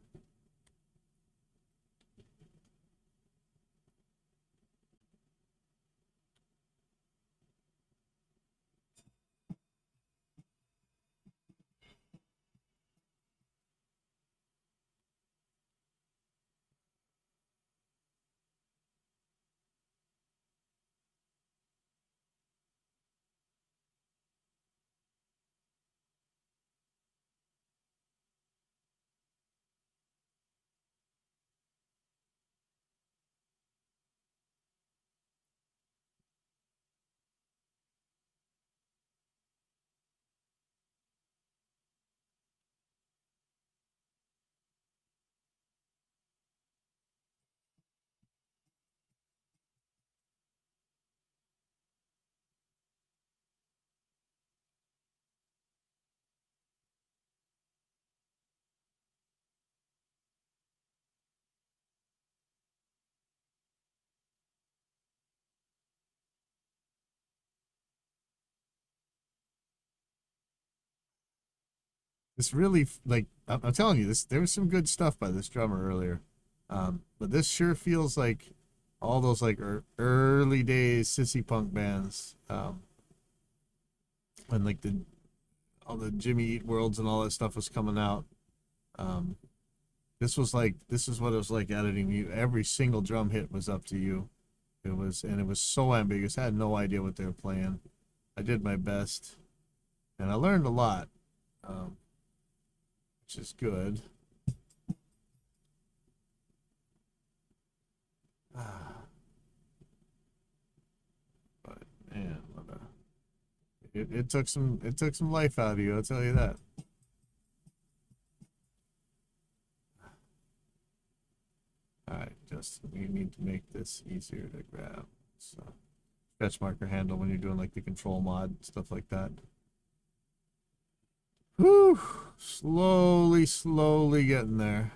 This really, like, I'm telling you, there was some good stuff by this drummer earlier. But this sure feels like all those like early days sissy punk bands. When like all the Jimmy Eat Worlds and all that stuff was coming out. Um, this was like, this is what it was like editing you. Every single drum hit was up to you. It was so ambiguous. I had no idea what they were playing. I did my best, and I learned a lot, um, which is good. But man, it took some life out of you. I'll tell you that. All right, just we need to make this easier to grab. So stretch marker handle when you're doing like the control mod stuff like that. Whew, slowly getting there.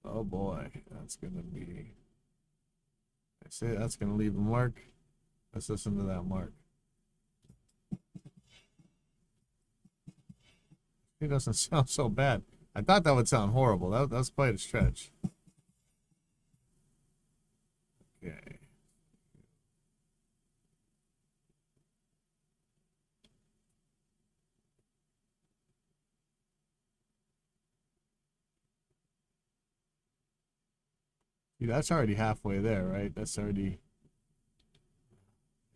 Oh boy, that's gonna be. I say that's gonna leave a mark. Let's listen to that mark. It doesn't sound so bad. I thought that would sound horrible. That's quite a stretch. Okay. See, that's already halfway there, right? That's already.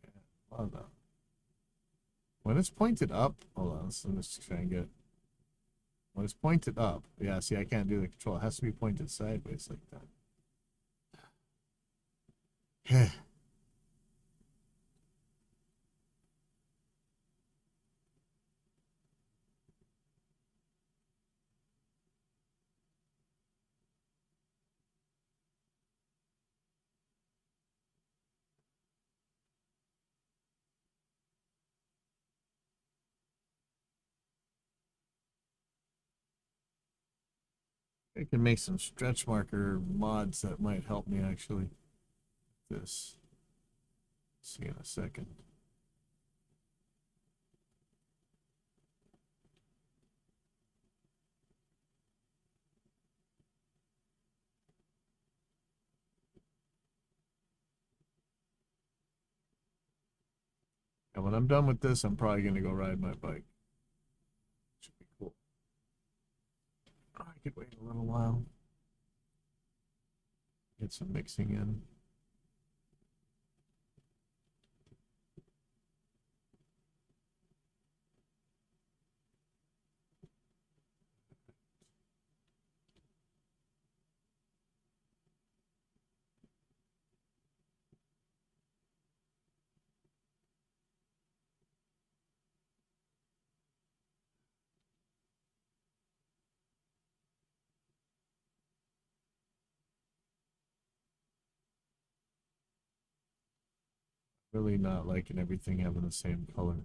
Yeah, well done. When it's pointed up, hold on, let's try and get. When it's pointed up, yeah, see, I can't do the control. It has to be pointed sideways like that. I can make some stretch marker mods that might help me actually. This. See in a second. And when I'm done with this, I'm probably gonna go ride my bike. Should be cool. I could wait a little while. Get some mixing in. Really not liking everything having the same color.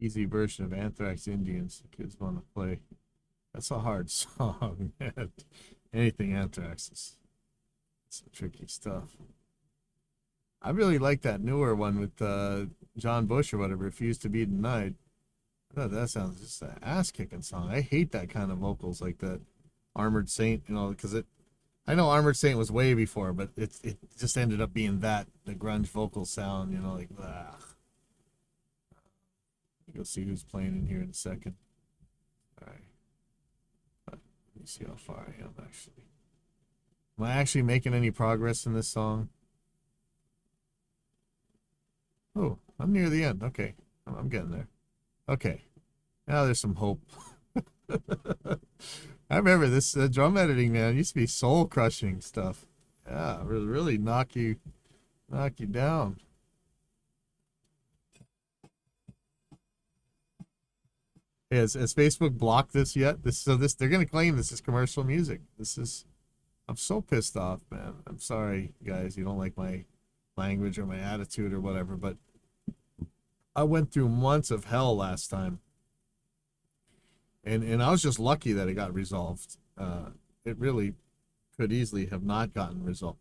Easy version of Anthrax Indians the kids want to play. That's a hard song, man. Anything Anthrax is some tricky stuff. I really like that newer one with John Bush or whatever, Refused to Be Denied. I thought that sounds just an ass kicking song. I hate that kind of vocals like that. Armored Saint, you know, because it. I know Armored Saint was way before, but it just ended up being that the grunge vocal sound, you know, like ugh. You'll see who's playing in here in a second. All right, let me see how far I am actually. Am I actually making any progress in this song? Oh, I'm near the end. Okay, I'm getting there. Okay, now there's some hope. I remember this drum editing, man. It used to be soul crushing stuff. Yeah, really knock you down. Hey, has Facebook blocked this yet? This they're gonna claim this is commercial music. This is I'm so pissed off, man. I'm sorry, guys. You don't like my language or my attitude or whatever, but I went through months of hell last time, and I was just lucky that it got resolved. It really could easily have not gotten resolved.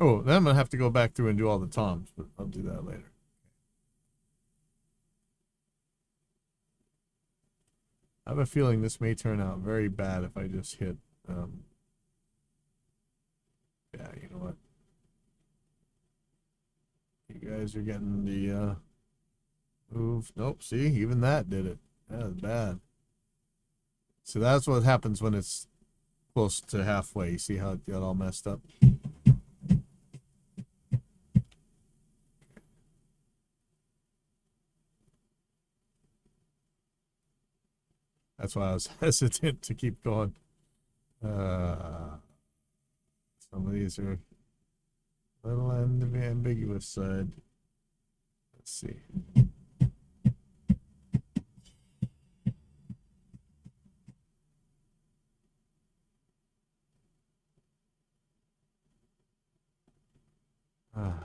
Oh, then I'm gonna have to go back through and do all the toms, but I'll do that later. I have a feeling this may turn out very bad if I just hit. Um, yeah, you know what? You guys are getting the move. Nope. See, even that did it. That's bad. So that's what happens when it's close to halfway. You see how it got all messed up? That's why I was hesitant to keep going. Some of these are a little on the ambiguous side. Let's see. Ah.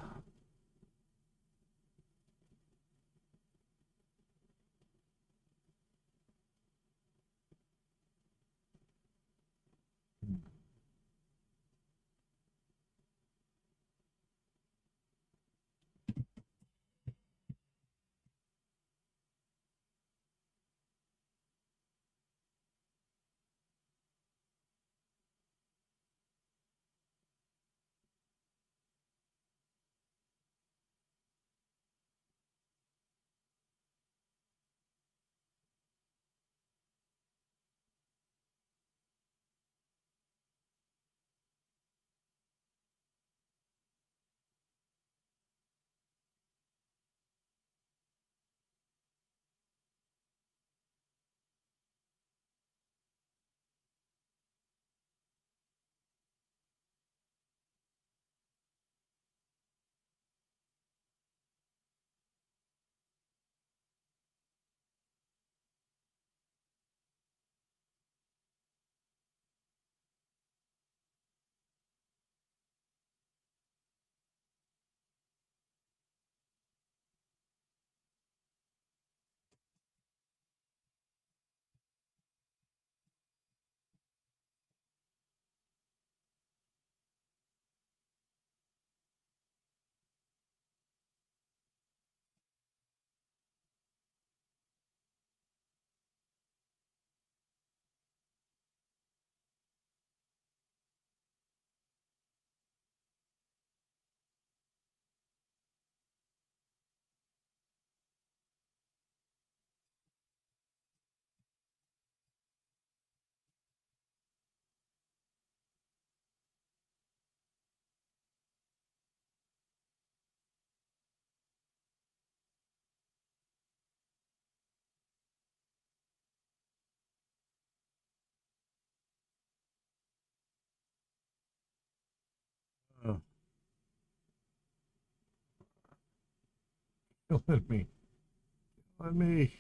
Killing me. Killing me.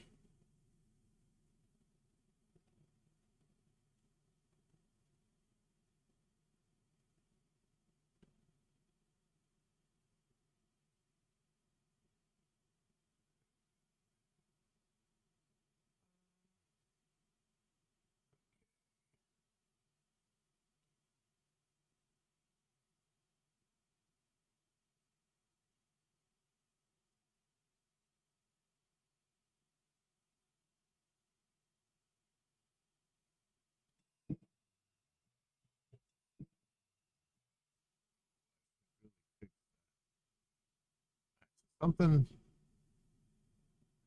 Something.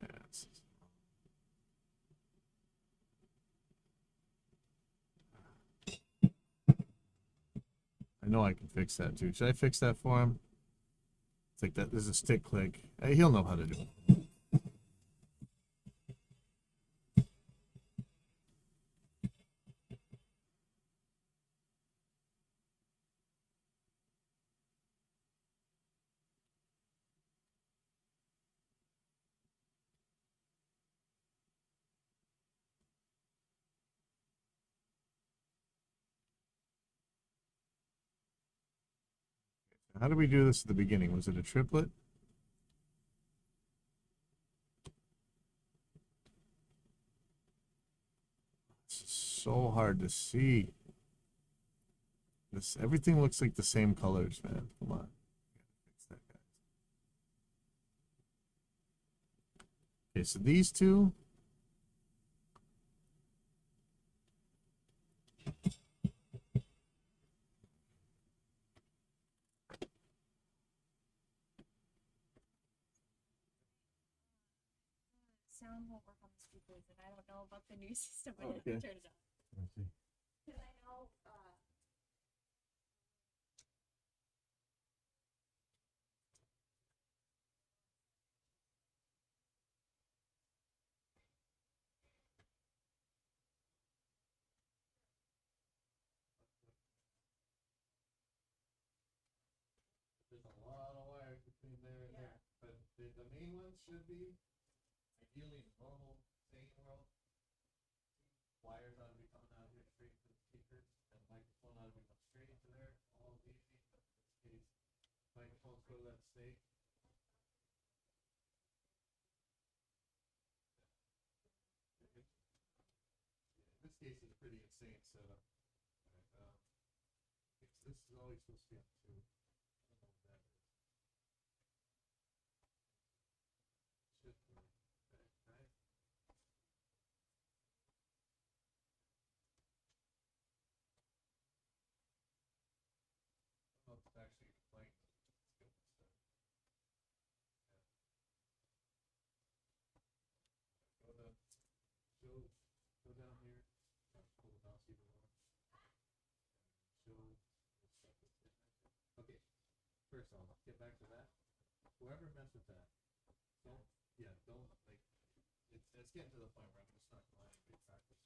Yeah, I know I can fix that too. Should I fix that for him? It's like that. There's a stick click. Hey, he'll know how to do it. How did we do this at the beginning? Was it a triplet? This is so hard to see. This everything looks like the same colors, man. Come on. Fix that, guys. Okay, so these two. Sound won't work on the speakers, and I don't know about the new system. I Oh, have to okay. turn it on. Let's see. Because I know, There's a lot of wires between there and there, but the main ones should be ideally in normal sane world. Wires ought to be coming out here straight to the speakers, and the microphone ought to be going straight into there, all easy. But in this case, microphones go to that stake. In this case, it's a pretty insane setup. Right, this is always supposed to be on two. I don't know what that is. Should be okay, right? I don't know if it's actually playing. Let's get this done. Go to go down here. Pull the mouse even more. Show the stuff that's in there. Okay. First off, get back to that. Whoever messed with that, don't like it's getting to the point where I'm just not going to be practice.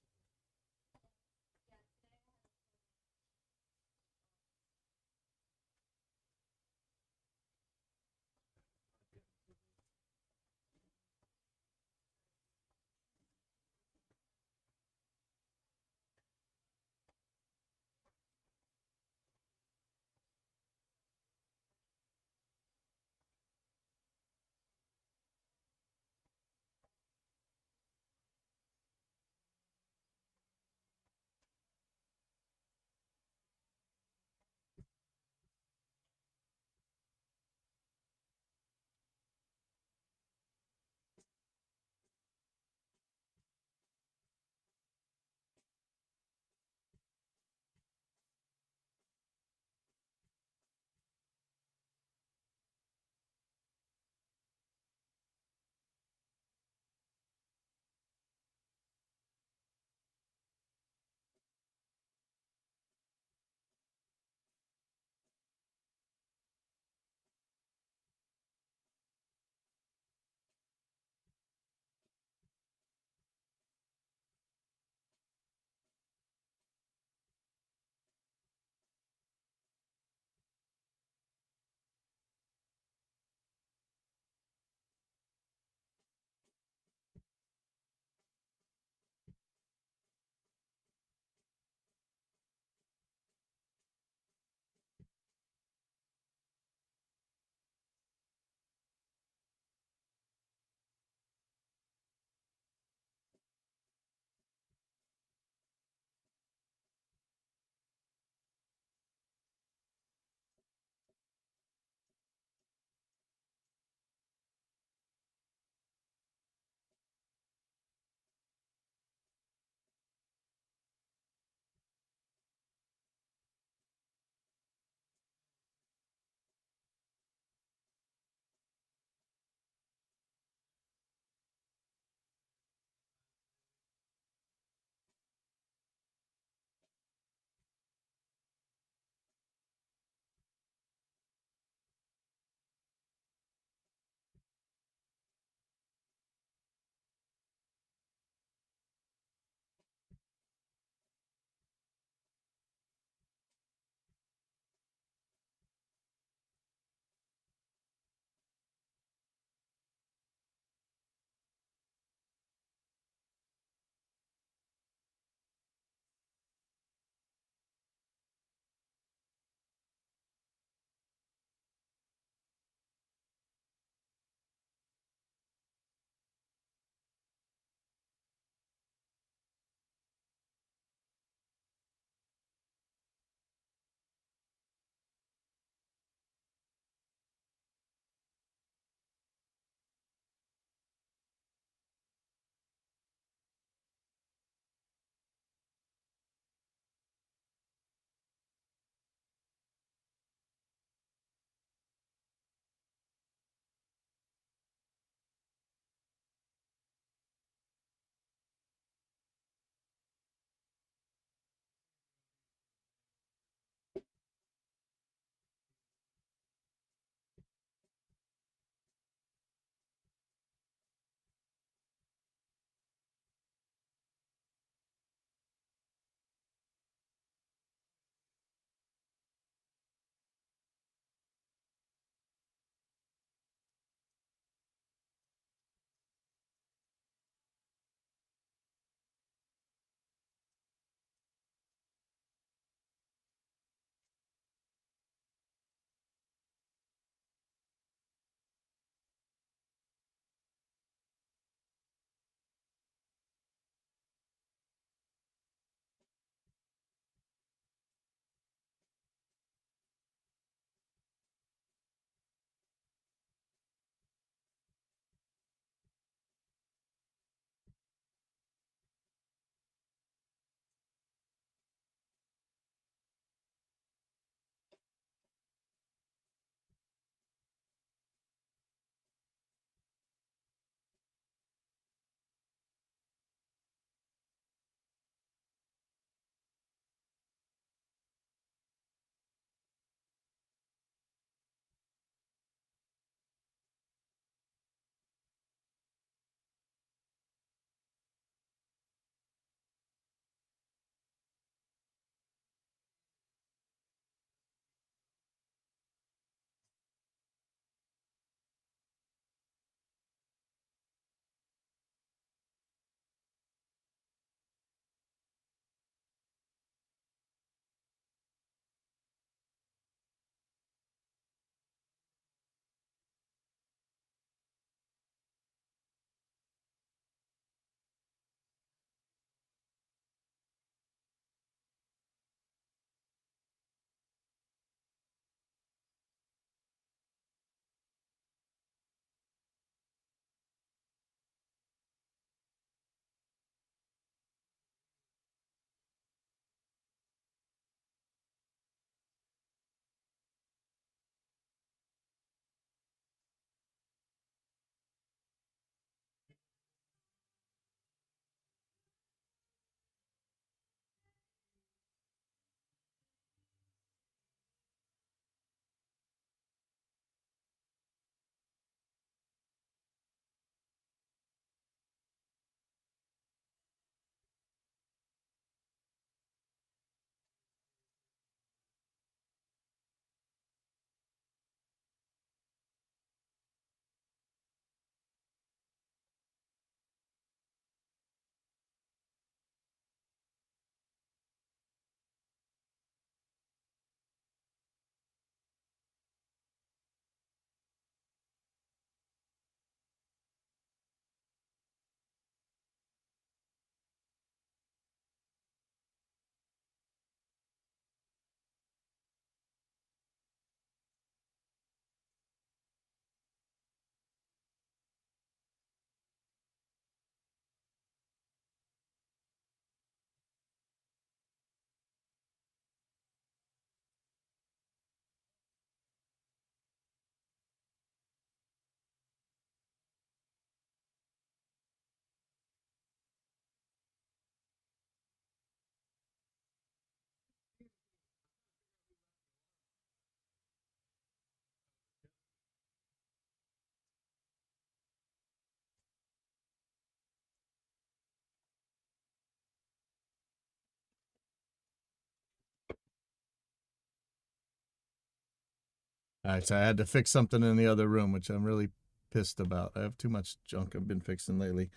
All right, so I had to fix something in the other room, which I'm really pissed about. I have too much junk I've been fixing lately.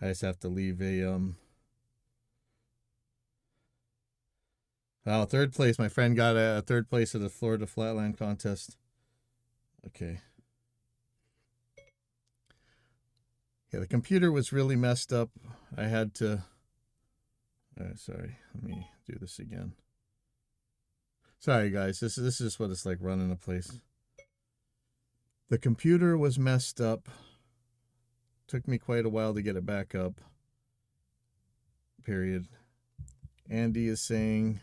I just have to leave a Oh, third place. My friend got a third place at the Florida Flatland contest. Okay. Yeah, the computer was really messed up. I had to. Sorry, let me do this again. Sorry, guys. This is just what it's like running a place. The computer was messed up. Took me quite a while to get it back up. Period. Andy is saying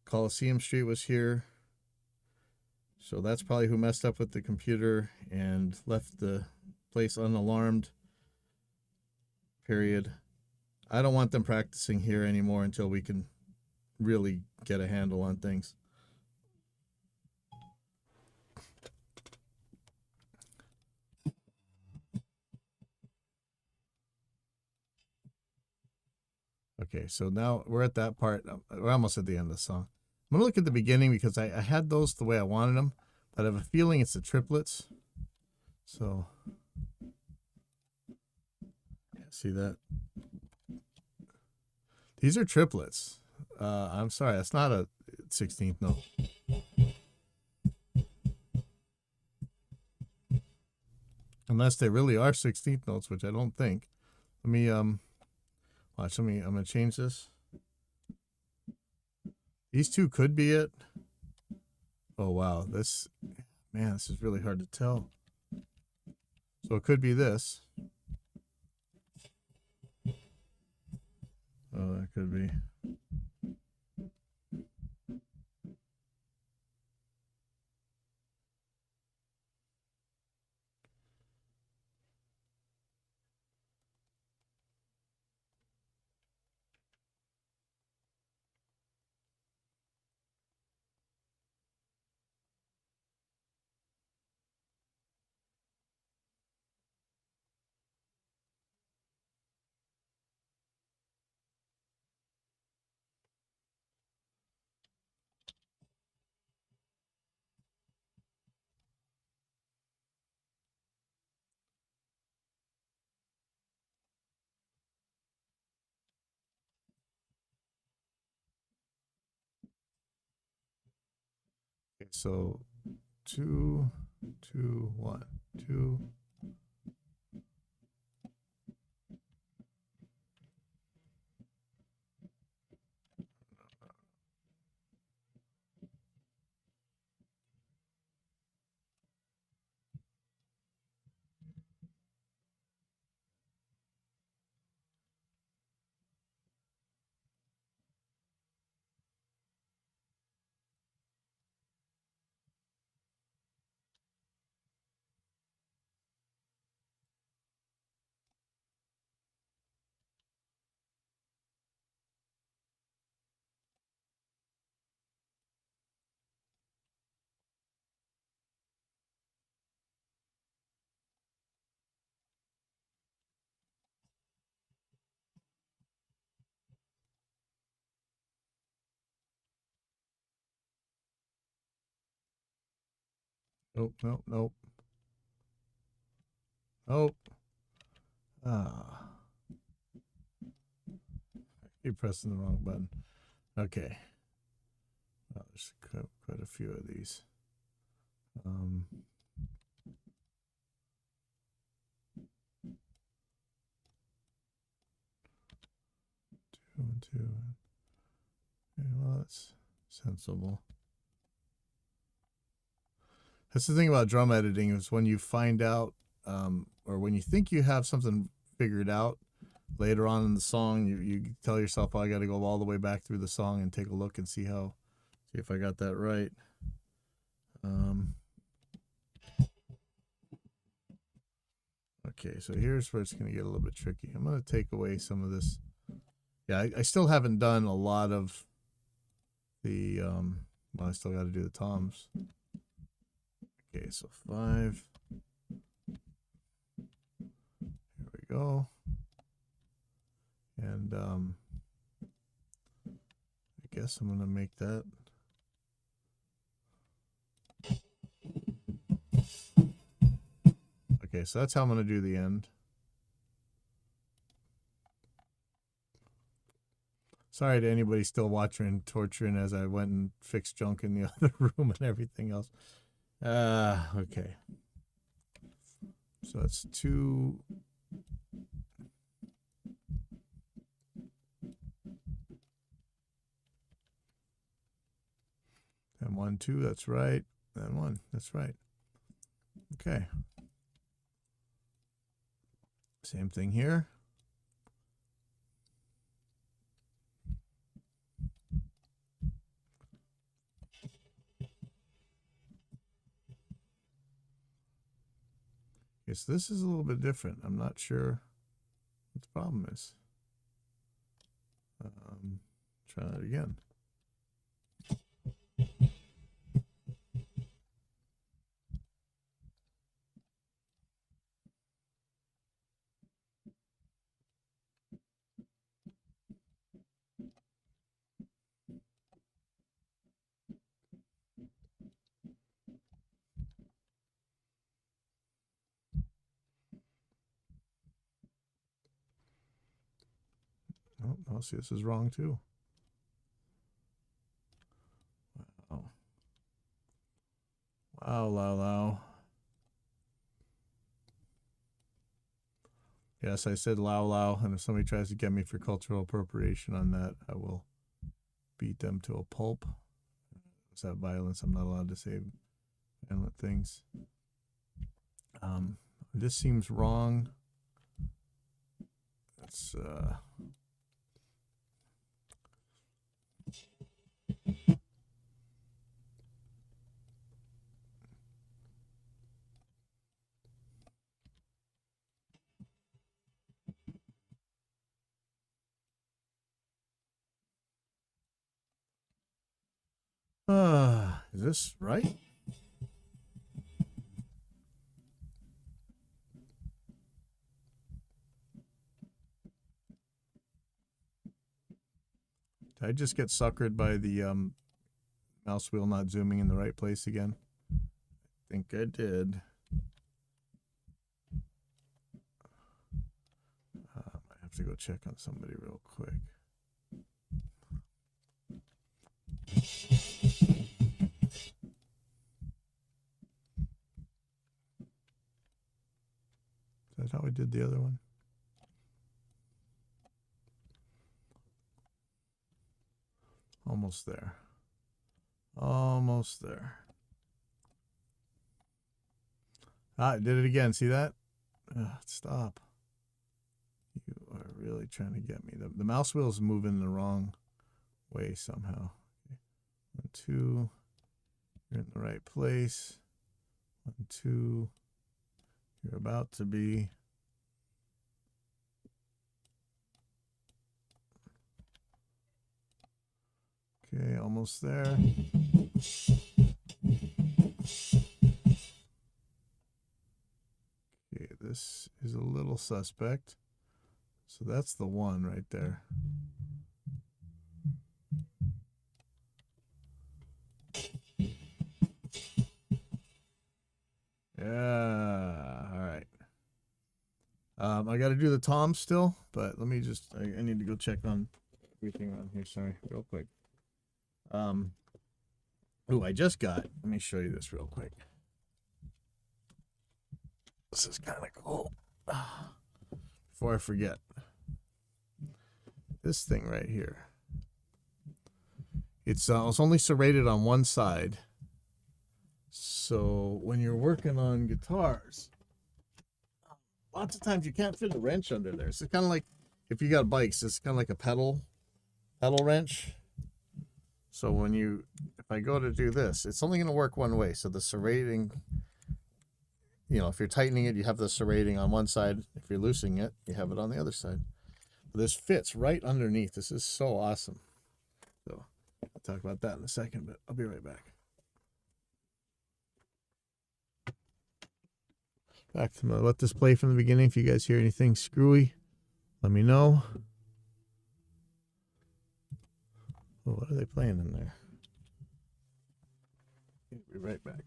Coliseum Street was here. So that's probably who messed up with the computer and left the place unalarmed. Period. I don't want them practicing here anymore until we can really get a handle on things. Okay, so now we're at that part. We're almost at the end of the song. I'm going to look at the beginning because I had those the way I wanted them, but I have a feeling it's the triplets. So, yeah, see that? These are triplets. I'm sorry, that's not a 16th note. Unless they really are 16th notes, which I don't think. Let me, watch, I'm going to change this. These two could be it. Oh, wow. This is really hard to tell. So it could be this. Oh, that could be. Okay, so 2, 2, 1, 2. Nope, nope, nope. Nope. Ah. I keep pressing the wrong button. Okay. Well, there's quite a few of these. 2 and 2. Okay, well, that's sensible. That's the thing about drum editing is when you find out, or when you think you have something figured out, later on in the song, you tell yourself, oh, I got to go all the way back through the song and take a look and see if I got that right. Okay, so here's where it's going to get a little bit tricky. I'm going to take away some of this. Yeah, I still haven't done a lot of the, well, I still got to do the toms. Okay, so 5. Here we go. And I guess I'm going to make that. Okay, so that's how I'm going to do the end. Sorry to anybody still watching and torturing as I went and fixed junk in the other room and everything else. Okay. So that's 2. And 1, 2, that's right. And 1, that's right. Okay. Same thing here. Okay, so this is a little bit different. I'm not sure what the problem is. Try that again. Oh, I'll see this is wrong too. Wow. Wow. Yes, I said Lao, and if somebody tries to get me for cultural appropriation on that, I will beat them to a pulp. Is that violence? I'm not allowed to say violent things. This seems wrong. It's is this right? Did I just get suckered by the mouse wheel not zooming in the right place again? I think I did. I have to go check on somebody real quick. Is that how I did the other one? Almost there. Almost there. I did it again. See that? Stop. You are really trying to get me. The mouse wheel is moving the wrong way somehow. Okay. 1, 2. You're in the right place. 1, 2. You're about to be. Okay, almost there. Okay, this is a little suspect. So that's the one right there. Yeah, all right. I got to do the toms still, but let me just, I need to go check on everything around here. Sorry, real quick. Oh, I just got, let me show you this real quick. This is kind of cool. Before I forget, this thing right here. It's only serrated on one side. So when you're working on guitars, lots of times you can't fit a wrench under there. So it's kind of like if you got bikes, it's kind of like a pedal wrench. So when if I go to do this, it's only going to work one way. So the serrating, if you're tightening it, you have the serrating on one side. If you're loosening it, you have it on the other side. But this fits right underneath. This is so awesome. So I'll talk about that in a second, but I'll be right back. I'm going to let this play from the beginning. If you guys hear anything screwy, let me know. Oh, what are they playing in there? I'll be right back.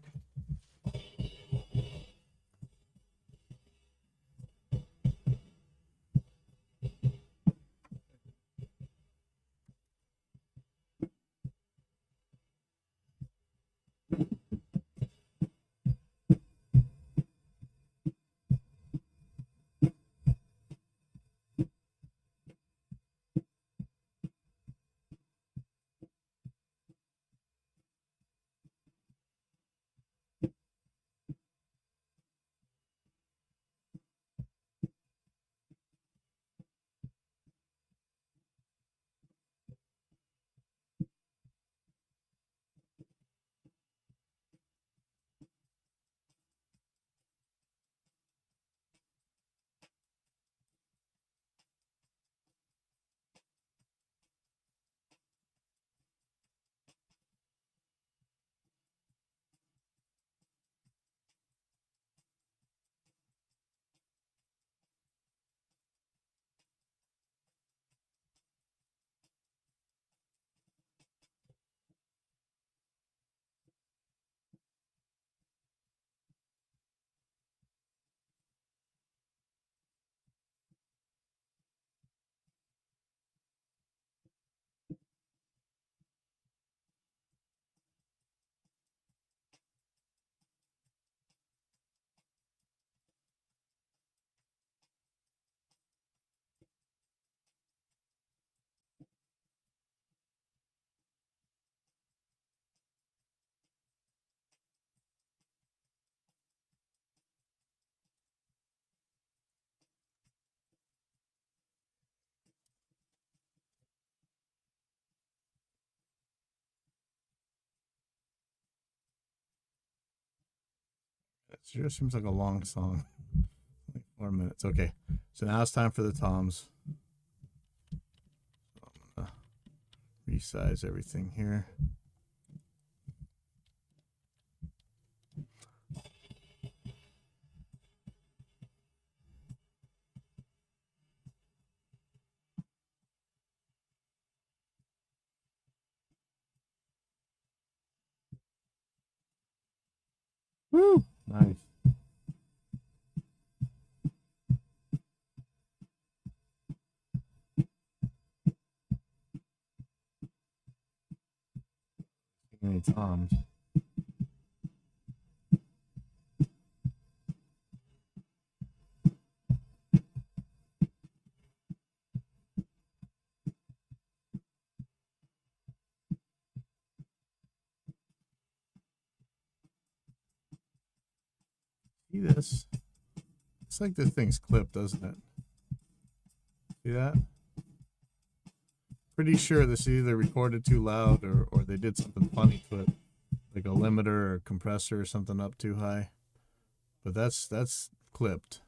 Sure seems like a long song. Like 4 minutes. Okay. So now it's time for the toms. So I'm gonna resize everything here. Woo! Nice. Any toms? See this? It's like this thing's clipped, doesn't it? See that? Pretty sure this is either recorded too loud or they did something funny to it. Like a limiter or compressor or something up too high. But that's clipped.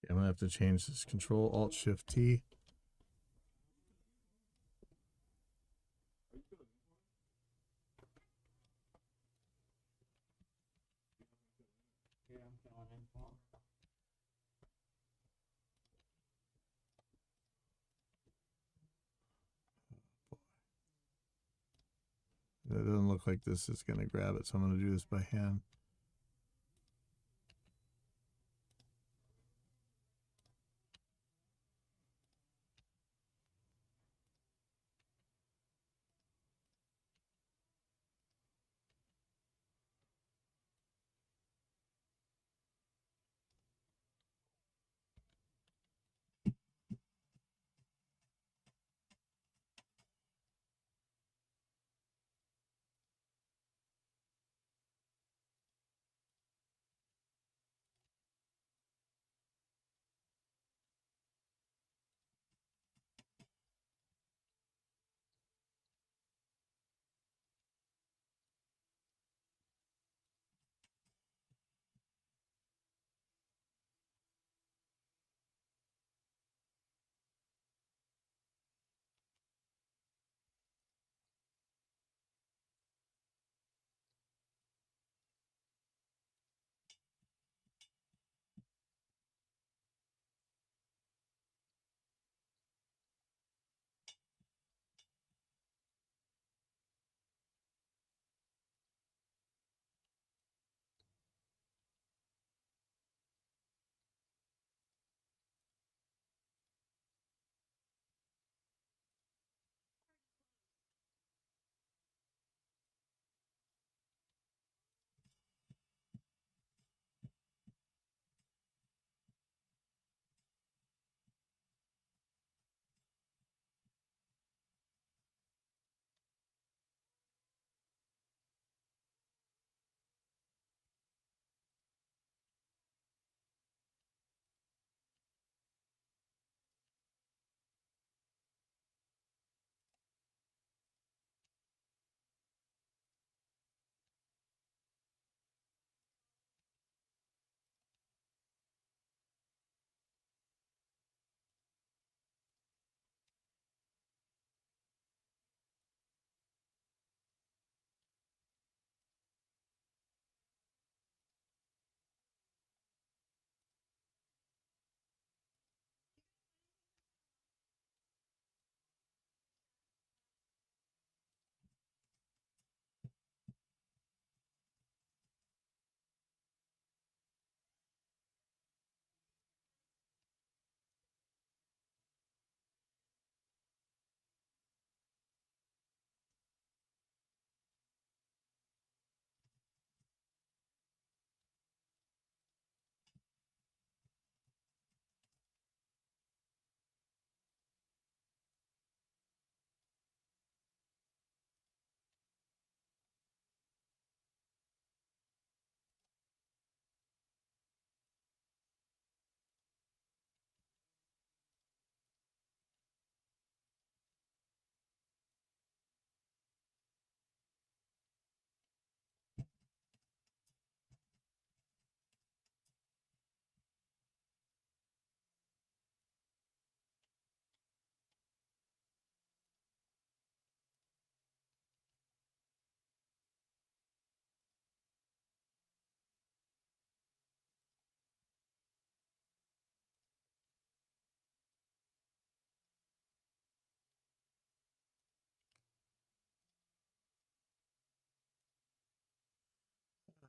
Yeah, I'm gonna have to change this. Control Alt Shift T. It doesn't look like this is gonna grab it, so I'm gonna do this by hand.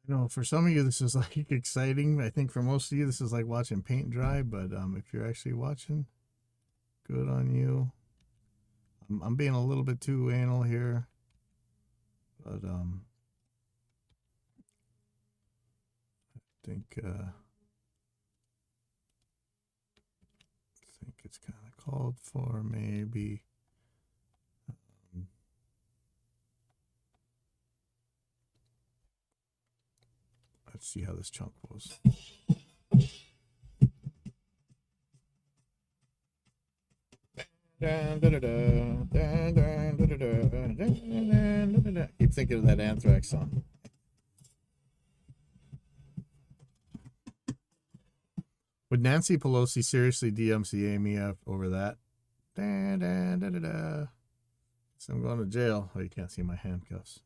You know, for some of you, this is like exciting. I think for most of you, this is like watching paint dry. But if you're actually watching, good on you. I'm being a little bit too anal here, but think it's kind of called for maybe. Let's see how this chunk goes. Keep thinking of that Anthrax song. Would Nancy Pelosi seriously DMCA me over that? So I'm going to jail. Oh, you can't see my handcuffs.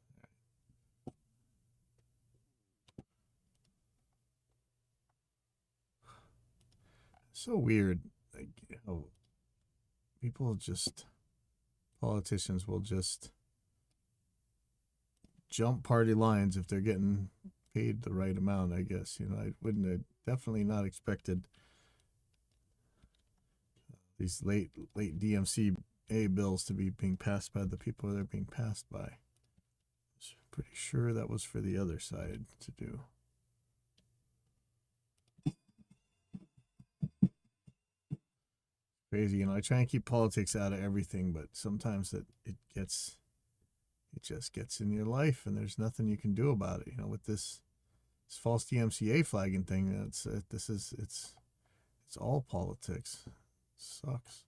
So weird. Like, you know, politicians will just jump party lines if they're getting paid the right amount, I guess. You know, I wouldn't have definitely not expected these late DMCA bills to be being passed by the people they're being passed by. I was pretty sure that was for the other side to do. Crazy, you know, I try and keep politics out of everything, but sometimes it just gets in your life and there's nothing you can do about it. You know, with this false DMCA flagging thing, it's all politics. It sucks.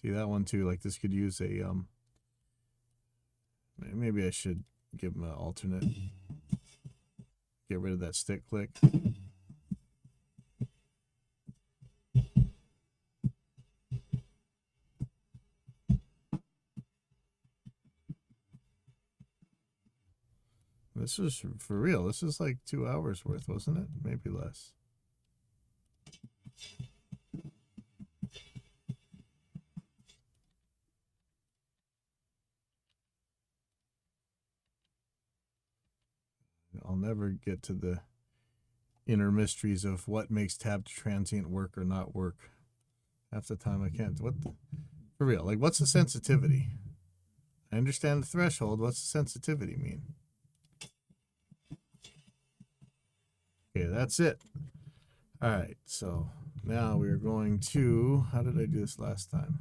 See that one too, like this could use a maybe I should give them an alternate. Get rid of that stick click. This is for real. This is like 2 hours worth, wasn't it? Maybe less. I'll never get to the inner mysteries of what makes tabbed transient work or not work. Half the time I can't. For real? Like, what's the sensitivity? I understand the threshold. What's the sensitivity mean? Okay, that's it. All right, so now we're going to. How did I do this last time?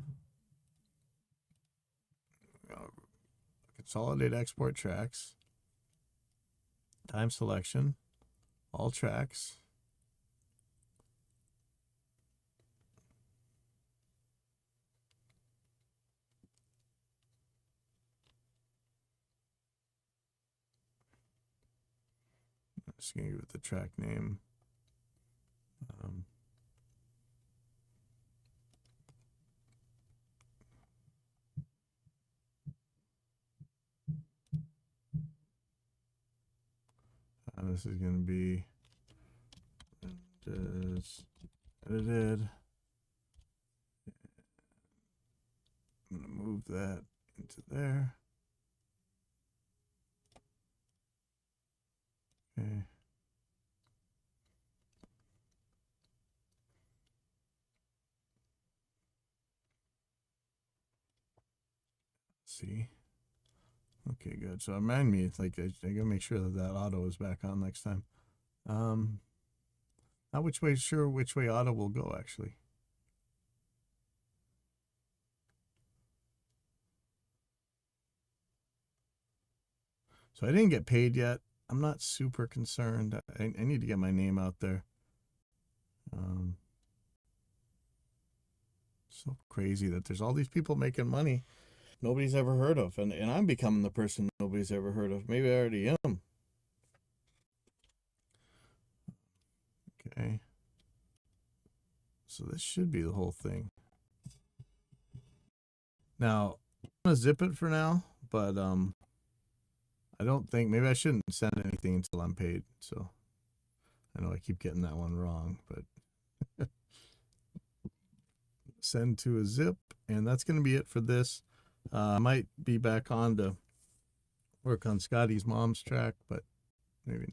Consolidate export tracks. Time selection. All tracks. I'm just going to give it the track name. This is going to be just edited. I'm going to move that into there. Okay. See. Okay, good. So remind me, like I gotta make sure that auto is back on next time. Not which way auto will go actually. So I didn't get paid yet. I'm not super concerned. I need to get my name out there. So crazy that there's all these people making money nobody's ever heard of, and I'm becoming the person nobody's ever heard of. Maybe I already am. Okay. So this should be the whole thing. Now, I'm gonna zip it for now, but I don't think, maybe I shouldn't send anything until I'm paid. So I know I keep getting that one wrong, but send to a zip, and that's going to be it for this. I might be back on to work on Scotty's mom's track, but maybe